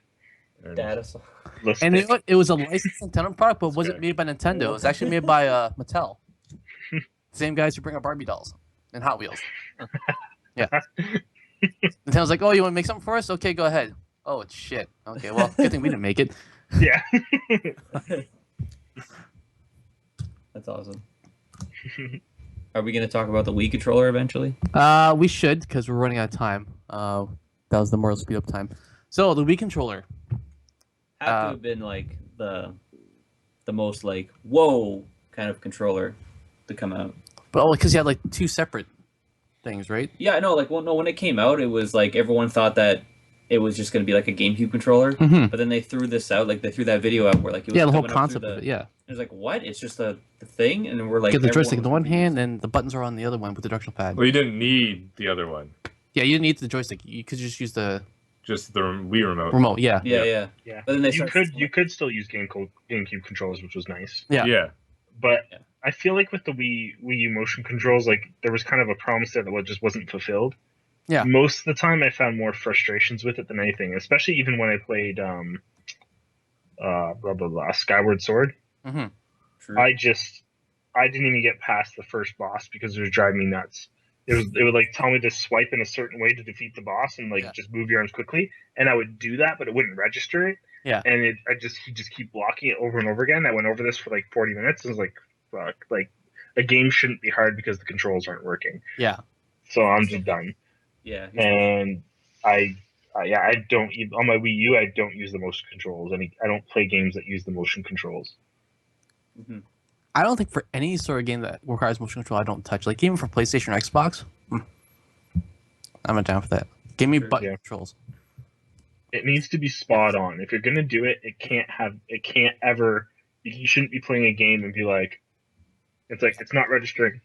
There it is. Data. So- Looks And you thick. know what? It was a licensed Nintendo product, but it wasn't Okay. made by Nintendo. It was actually made by Mattel. Same guys who bring up Barbie dolls and Hot Wheels. Yeah. Nintendo's like, oh, you want to make something for us? Okay, go ahead. Oh, it's shit. Okay, well, good thing we didn't make it. Yeah. That's awesome. Are we going to talk about the Wii controller eventually? We should, because we're running out of time. That was the moral speed up time. So, the Wii controller. Had to have been like the most like whoa kind of controller to come out. But oh, because you had like two separate things, right? Yeah, I know. Like, well, no, when it came out, it was like everyone thought that it was just going to be like a GameCube controller. Mm-hmm. But then they threw this out, like they threw that video out where like it was Yeah, the whole coming up through concept of it, yeah. It was like, what? It's just the thing, and we're like, Get the everyone joystick in was the one confused. hand, and the buttons are on the other one with the directional pad. Well, you didn't need the other one. Yeah, you didn't need the joystick. You could just use the Just the Wii remote. remote. Yeah. Yeah, Yeah. yeah. Yeah. But then they You started- could still use GameCube controllers, which was nice. Yeah. Yeah. But Yeah. I feel like with the Wii U motion controls, like there was kind of a promise there that just wasn't fulfilled. Yeah. Most of the time, I found more frustrations with it than anything. Especially even when I played Skyward Sword. Mm-hmm. True. I didn't even get past the first boss because it was driving me nuts. It would like tell me to swipe in a certain way to defeat the boss and like Yeah. just move your arms quickly, and I would do that, but it wouldn't register it. Yeah. And he'd just keep blocking it over and over again. I went over this for like 40 minutes and was like, fuck, like a game shouldn't be hard because the controls aren't working. Yeah. So I'm just done. yeah. And I Yeah, I don't on my Wii U. I don't use the motion controls. I don't play games that use the motion controls. Mm-hmm. I don't think for any sort of game that requires motion control, I don't touch. Like even for PlayStation or Xbox, I'm not down for that. Give me Sure, button yeah. controls. It needs to be spot on. If you're gonna do it, it can't ever. You shouldn't be playing a game and be like, it's not registering.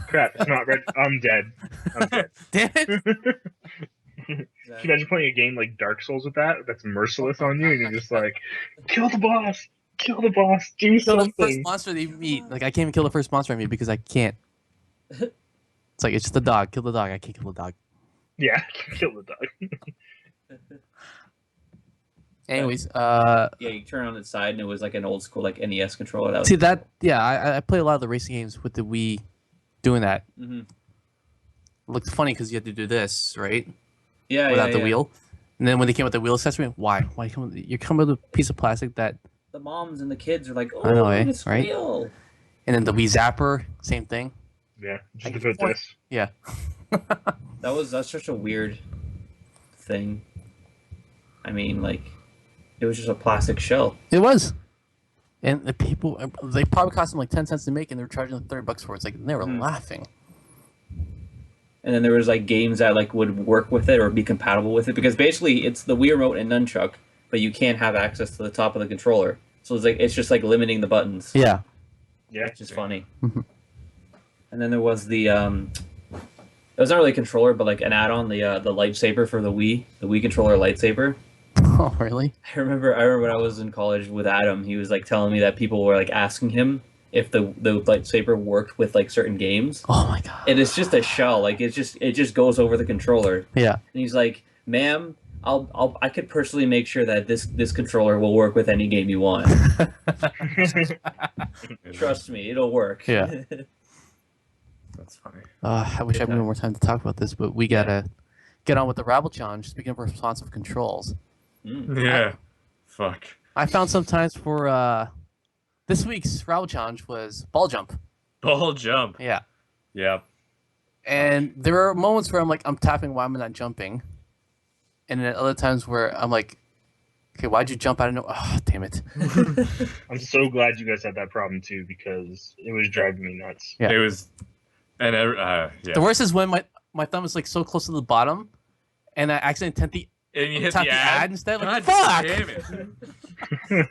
Crap, it's not I'm dead. I'm dead. Damn it! Can you imagine playing a game like Dark Souls with that? That's merciless on you, and you're just like, kill the boss, do Kill the first something. monster that you meet. Like I can't even kill the first monster I meet because I can't. It's like it's just the dog. Kill the dog. I can't kill the dog. Yeah, kill the dog. Anyways, Yeah, you turn on its side and it was like an old school like NES controller. That was see that? Yeah, I play a lot of the racing games with the Wii, doing that. Mm-hmm. It looked funny because you had to do this right Yeah, without the yeah. wheel. And then when they came with the wheel accessory, why? Why come? You're coming with a piece of plastic that, The moms and the kids are like, oh, I know, eh? it's Right? real. and then the Wii Zapper, same thing. Yeah, just Like, about this. Yeah. That's such a weird thing. I mean, like, it was just a plastic shell. It was. And the people, they probably cost them like 10 cents to make, and they were charging them $30 for it. It's like they were laughing. And then there was like games that like would work with it or be compatible with it because basically it's the Wii remote and nunchuck, but you can't have access to the top of the controller. So it's just like limiting the buttons, Yeah. Yeah, which is funny. Mhm. And then there was the it was not really a controller, but like an add-on, the lightsaber for the Wii controller lightsaber. Oh, really? I remember when I was in college with Adam, he was like telling me that people were like asking him if the lightsaber worked with like certain games. Oh my god. And it's just a shell, like it just goes over the controller. Yeah. And he's like, "Ma'am, I could personally make sure that this controller will work with any game you want. Trust me, it'll work." Yeah. That's funny. I wish I had more time to talk about this, but we gotta get on with the Rabble Challenge. Speaking of responsive controls, Yeah. Fuck. I found sometimes for this week's Rabble Challenge was ball jump. Ball jump. Yeah. Yep. And there are moments where I'm like, I'm tapping, why am I not jumping? And then other times where I'm like, okay, why'd you jump? I don't know. Oh, damn it. I'm so glad you guys had that problem too because it was driving me nuts. Yeah. It was, and yeah. The worst is when my thumb is like so close to the bottom, and I accidentally And you hit tap the the ad. ad instead. Like, God fuck! damn it.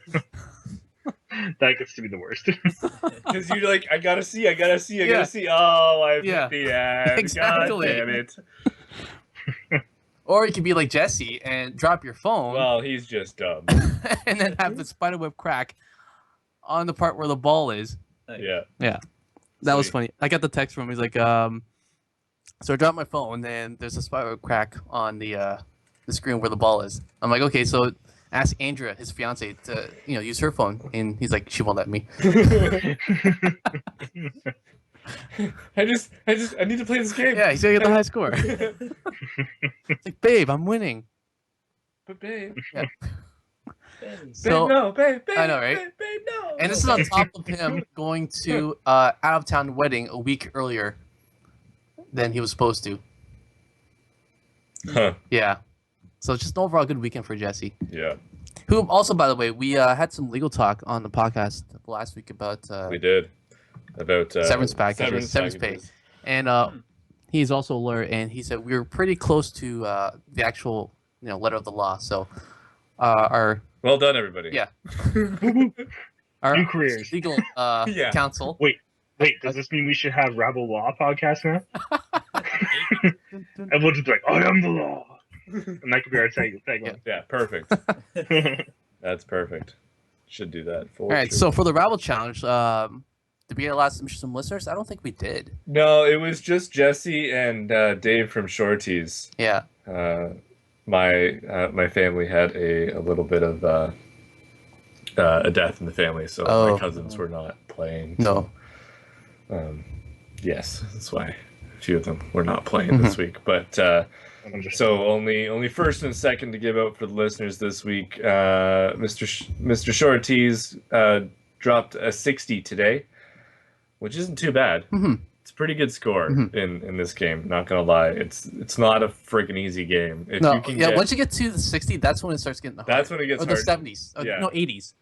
That gets to be the worst. Because you're like, I gotta see. Yeah. Oh, I Yeah. hit the ad. Exactly. God damn it. Or you could be like Jesse and drop your phone Well, he's just dumb. and then have the spiderweb crack on the part where the ball is. Yeah. That was Sweet. funny. I got the text from him. He's like, so I dropped my phone, and there's a spiderweb crack on the screen where the ball is. I'm like, okay, so ask Andrea, his fiance, to use her phone, and he's like, she won't let me. I need to play this game. Yeah, he's gonna get the high score. It's like, babe, I'm winning. But babe, So, babe, I know, right? Babe, no. and this is on top of him going to out of town wedding a week earlier than he was supposed to. Huh. Yeah. So it's just an overall good weekend for Jesse. Yeah, Who also, by the way, we had some legal talk on the podcast last week about we did. About severance packages, severance pay. packages. And he's also a lawyer, and he said we were pretty close to the actual letter of the law. So our Well done, everybody. Yeah. New careers. legal Yeah. counsel. Wait, does this mean we should have Rabble Law podcast now? And we'll just be like, I am the law. And that could be our tagline. Yeah, perfect. That's perfect. Should do that. All right. So for the Rabble Challenge, did we get a lot of submissions from listeners? I don't think we did. No, it was just Jesse and Dave from Shorties. Yeah. My family had a little bit of a death in the family, so Oh. my cousins were not playing. No. Yes, that's why a few of them were not playing this week. But so only first and second to give out for the listeners this week. Mr. Shorties dropped a 60 today, which isn't too bad. It's a pretty good score Mhm. in this game. Not gonna lie, it's not a freaking easy game. If No, you can yeah. get, Once you get to the 60, that's when it starts getting hard. that's when it gets or the hard. 70s. Yeah. No, 80s.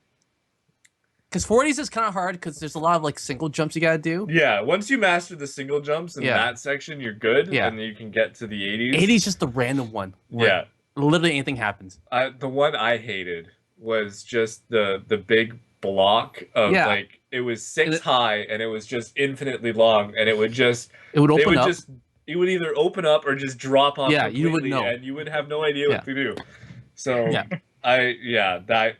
Because 40s is kind of hard because there's a lot of like single jumps you gotta do. Yeah, once you master the single jumps in Yeah. that section, you're good. Yeah. And you can get to the 80s. 80s just the random one. where Yeah. Literally anything happens. The one I hated was just the big block of Yeah. like it was six And it- high and it was just infinitely long and it would just It would they open would up. just it would either open up or just drop off Yeah, you would completely, know. and you would have no idea Yeah. what to do. So Yeah. that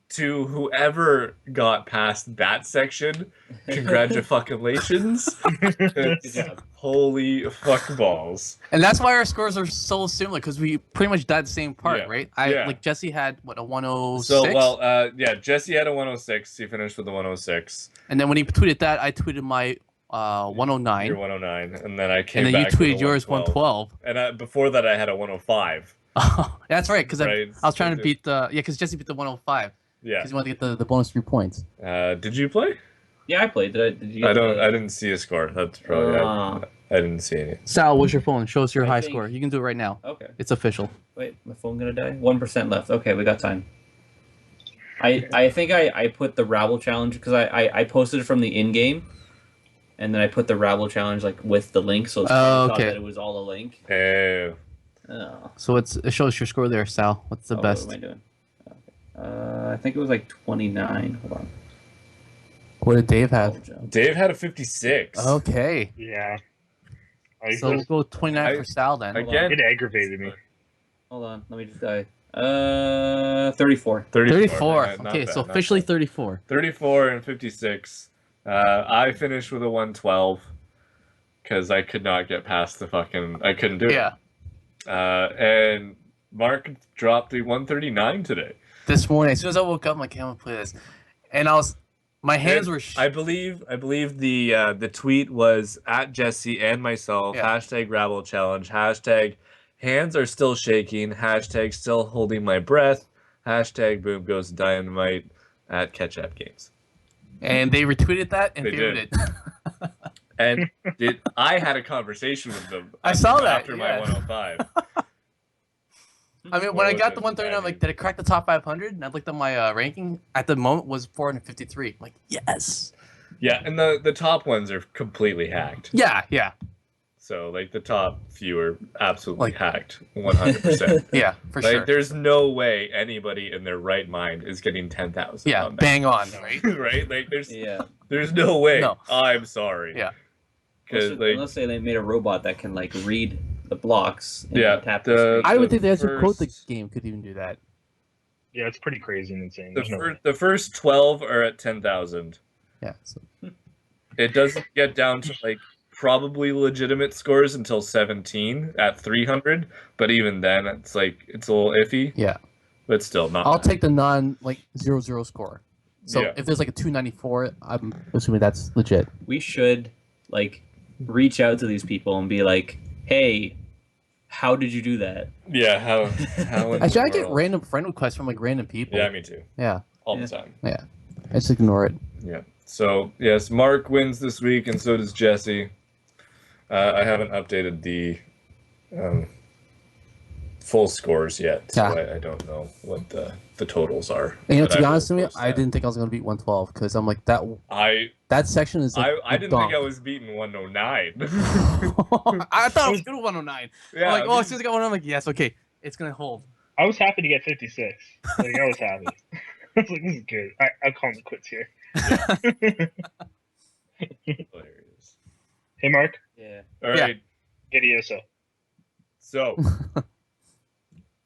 to whoever got past that section, congratulations. Good job. Holy fuck balls. And that's why our scores are so similar because we pretty much died the same part, Yeah. right? Yeah. Like Jesse had what a 106. So well, Jesse had a 106. He finished with a 105. And then when he tweeted that, I tweeted my 109. You're 109, and then I came And then you back with a tweeted yours 112. 112. And before that, I had a 105. That's right, because Right. I was trying to beat the because Jesse beat the 105 Yeah. because he wanted to get the bonus 3 points. Did you play? Yeah, I played. Did you? I get don't. the- I didn't see a score. That's probably. I didn't see any. Sal, what's your phone? Show us your I high think- score. You can do it right now. Okay. It's official. Wait, my phone gonna die? 1% left. Okay, we got time. I think I put the Rabble challenge because I posted it from the in game, and then I put the Rabble challenge like with the link, so it's thought okay. that it was all a link. Oh. Oh, So it shows your score there, Sal. What's the oh, best? What am I doing? Okay. I think it was like 29. Hold on. What did Dave have? Rabble challenge. Dave had a 56. Okay. Yeah. So we'll go 29 for Sal then. Again, It aggravated me. Hold on. Let me just die. 34. 34. Not Okay, bad, so not officially bad. 34. 34 and 56. I finished with a 112 because I could not get past the fucking. I couldn't do it. Yeah. And Mark dropped the 139 today. This morning, as soon as I woke up, I'm like, "Okay, I'm gonna play this," and my hands were. I believe the tweet was at Jesse and myself. Yeah. Hashtag Rabble Challenge. Hashtag hands are still shaking. Hashtag still holding my breath. Hashtag boom goes dynamite at Catch Up Games. And they retweeted that and They favored did. it. And I had a conversation with them. I saw that, after my yeah. 105. I mean, What when I was got it? the 139, I'm like, I did it crack the top 500? And I looked at my ranking. At the moment, was 453. I'm like, yes. Yeah, and the top ones are completely hacked. Yeah, yeah, So like the top few are absolutely Like- hacked, 100%. yeah, for Like sure. there's no way anybody in their right mind is getting 10,000. Yeah, on that. bang on, right? Right? Like Yeah. there's no way. No. I'm sorry. Yeah. Because like Unless they made a robot that can like read the blocks and Yeah, tap the- the screen. I would the think that's who code the first- game could even do that. Yeah, it's pretty crazy and insane. the, There's no way. the first 12 are at 10,000. Yeah. So, It doesn't get down to like probably legitimate scores until 17 at 300, but even then it's like it's a little iffy, yeah. but still not. I'll bad. take the non like 0-0 score. So Yeah. if there's like a 294, I'm assuming that's legit. We should like reach out to these people and be like, "Hey, how did you do that?" Yeah, how in Actually, I the get world? random friend requests from like random people. Yeah, me too. Yeah. All Yeah. the time. I just ignore it. Yeah. So yes, Mark wins this week, and so does Jesse. I haven't updated the full scores yet, so Yeah. I don't know what the totals are. And, But to I be will honest with you, post I that. didn't think I was gonna beat 112 because I'm like I that section is like I a didn't donk. think I was beating 109. I thought I was good with 109. Yeah, I'm like, I oh, mean, as soon as I got 109, I'm like, yes, okay, it's gonna hold. I was happy to get 56. Like, I was happy. I was like, this is good. I'll call it quits here. hilarious. Hey, Mark. Yeah. All Yeah. right. Idioso. So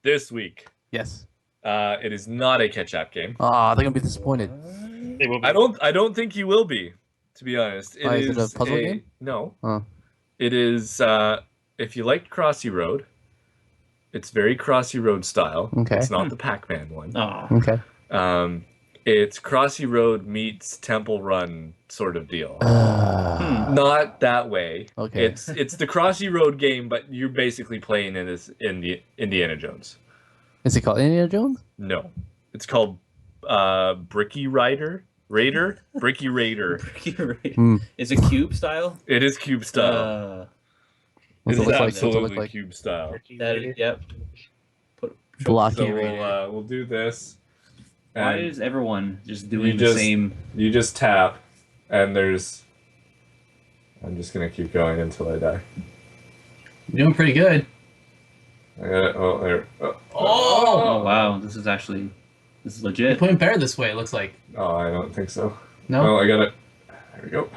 this week, Yes. it is not a catch-up game. Ah, they're gonna be disappointed. They will be. I don't think you will be, to be honest. Why, is it a puzzle game? No. Oh. It is if you like Crossy Road, it's very Crossy Road style. Okay. It's not the Pac-Man one. Oh. Okay. It's Crossy Road meets Temple Run sort of deal. Uh, Not that way. Okay. It's the Crossy Road game, but you're basically playing it as Indiana Jones. Is it called Indiana Jones? No. It's called Bricky Rider. Bricky Raider. Hmm. Is it cube style? It is cube style. What's It it is look like? What's it absolutely look like? cube style. Yep. Blocky So Raider. we'll do this. Why and is everyone just doing you the just- same? You just tap, and there's. I'm just gonna keep going until I die. You're doing pretty good. I got it. Oh, there. Oh, Oh wow, this is You're legit. putting better this way, it looks like. Oh, I don't think so. No? Oh, I got it. There we go.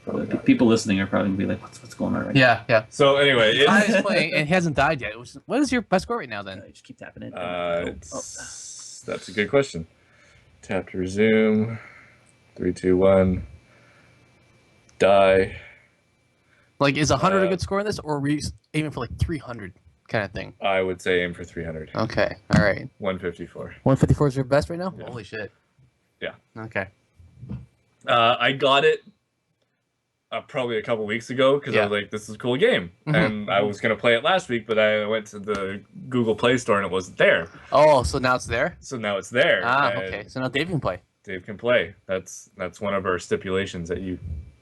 Probably not. People listening are probably gonna be like, "What's going on right now?" Yeah. So anyway, He's playing and he hasn't died yet. What is your best score right now then? Just keep tapping it. that's a good question. Tap to resume. 3, 2, 1. Die. Like, is 100 a Uh, good score in this, or are we aiming for like 300 kind of thing? I would say aim for 300. Okay, all right. 154. 154 is your best right now? Yeah. Holy shit. Yeah. Okay. I got it probably a couple weeks ago because I was like, this is a cool game. Mhm. And I was going to play it last week, but I went to the Google Play Store and it wasn't there. Oh, so now it's there? So now it's there. Ah, and okay. So now Dave can play. Dave can play. That's one of our stipulations that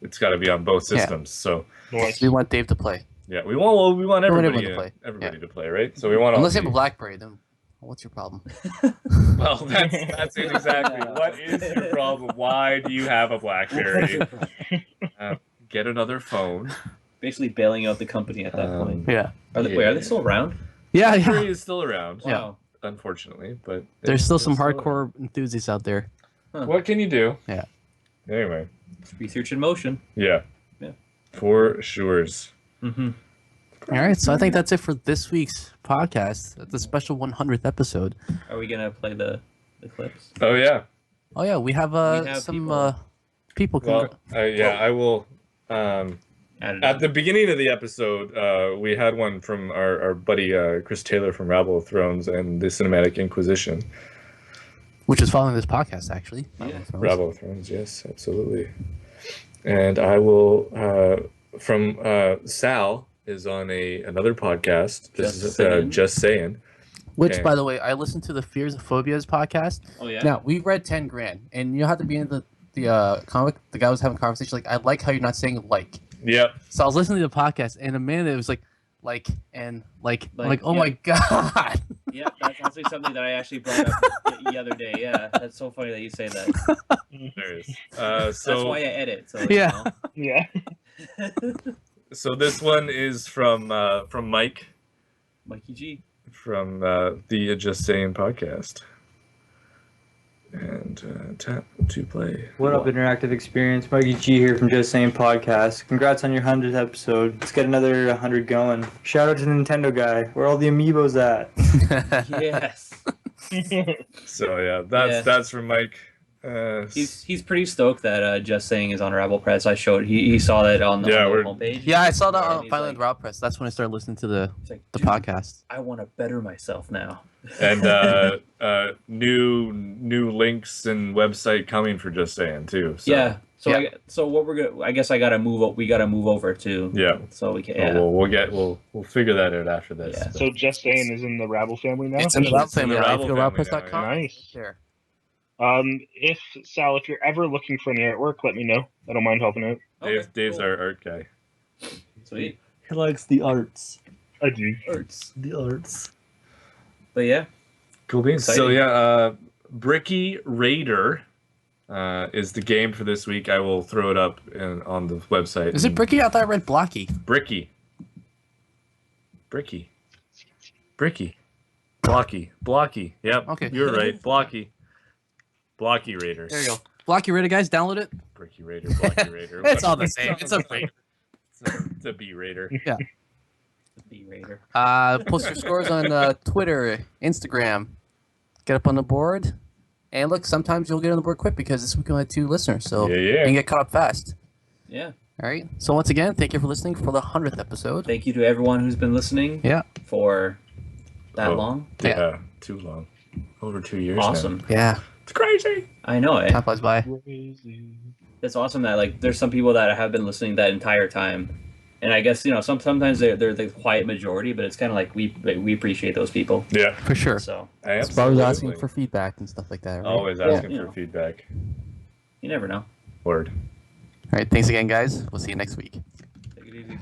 it's got to be on both Yeah. systems. So Nice. We want Dave to play. yeah, we want everybody everyone to play. everybody to play, right? So we want Unless you all have a BlackBerry, then what's your problem? well, that's it exactly. What is your problem? Why do you have a BlackBerry? Get another phone. Basically bailing out the company at that point. Yeah. Are they still around? Yeah, BlackBerry is still around, Yeah. Wow. unfortunately, but There's still it's some around. hardcore enthusiasts out there. What can you do? Yeah. Anyway, Research in motion. yeah. Yeah. For sures. Mm-hmm. All right, so I think that's it for this week's podcast. It's a special 100th episode. Are we gonna play the clips? Oh yeah. Oh yeah, we have some people. Well, I will. Added At the beginning of the episode, we had one from our buddy Chris Taylor from Rabble of Thrones and the Cinematic Inquisition. which is following this podcast actually. Yeah. Rabble of Thrones, yes, absolutely. And I will from Sal is on another podcast. This Just is Saying. Just Saying. Which, Okay. by the way, I listened to the Fears and Phobias podcast. Oh yeah. Now we read 10 grand, and you know how at the beginning of the comic, the guy was having a conversation like, "I like how you're not saying like." Yep. So I was listening to the podcast, and a minute it was like, and like, I'm like, oh yeah. my god. Yeah, that's actually something that I actually brought up the other day. Yeah, that's so funny that you say that. There is. That's So why I edit. So Yeah. Yeah. so this one is from Mike Mikey G. from the Just Saying podcast. And tap to play. What up, Interactive Experience? Mikey G here from Just Saying Podcast. Congrats on your 100th episode. Let's get another 100 going. Shout out to the Nintendo guy. Where all the amiibos at? Yes. So yeah, Yeah. that's from Mike. He's pretty stoked that Just Saying is on Rabble Press. I showed he saw that on the, Yeah, on the we're- homepage. Yeah, I saw that And on he's Finally like- Rob Press. That's when I started listening to the He's like, the "Dude, podcast. I want to better myself now. and new links and website coming for Just Saying too. So, Yeah. So Yeah. so what we're gonna? I guess I gotta move. We gotta move over to. Yeah. So we can. Well, Yeah. we'll figure that out after this. Yeah. So Just Saying is in the Rabble family now? It's in the Rob It's in family. the If Rabble you go family now, robpress.com, Nice. there. If Sal, if you're ever looking for any artwork, let me know. I don't mind helping out. Dave's cool. our art guy. Sweet. He likes the arts. I do. Hurts. The arts. But yeah. Cool beans. So Exciting. yeah, Bricky Raider is the game for this week. I will throw it up on the website. Is it Bricky? I thought I read Blocky. Bricky? Blocky. Yep. Okay. You're right. Blocky Raider. There you go. Blocky Raider, guys. Download it. Bricky Raider. Blocky Raider. It's all the same. It's okay. It's a B Raider. The B Raider. Post your scores on Twitter, Instagram. Get up on the board. And look, sometimes you'll get on the board quick because this week we only had 2 listeners, so Yeah, you yeah. can get caught up fast. Yeah. All right. So once again, thank you for listening for the 100th episode. Thank you to everyone who's been listening. Yeah. For that Oh. long. Yeah. Too long. Over 2 years. now. Awesome. Yeah. It's crazy. I know it. Time flies by. It's awesome that like there's some people that have been listening that entire time, and I guess sometimes they're the quiet majority, but it's kind of like we appreciate those people. Yeah. For sure. So I So I was asking absolutely. for feedback and stuff like that. Right? Always Yeah. asking You for know. feedback. You never know. Word. All right, thanks again, guys. We'll see you next week. Take it easy.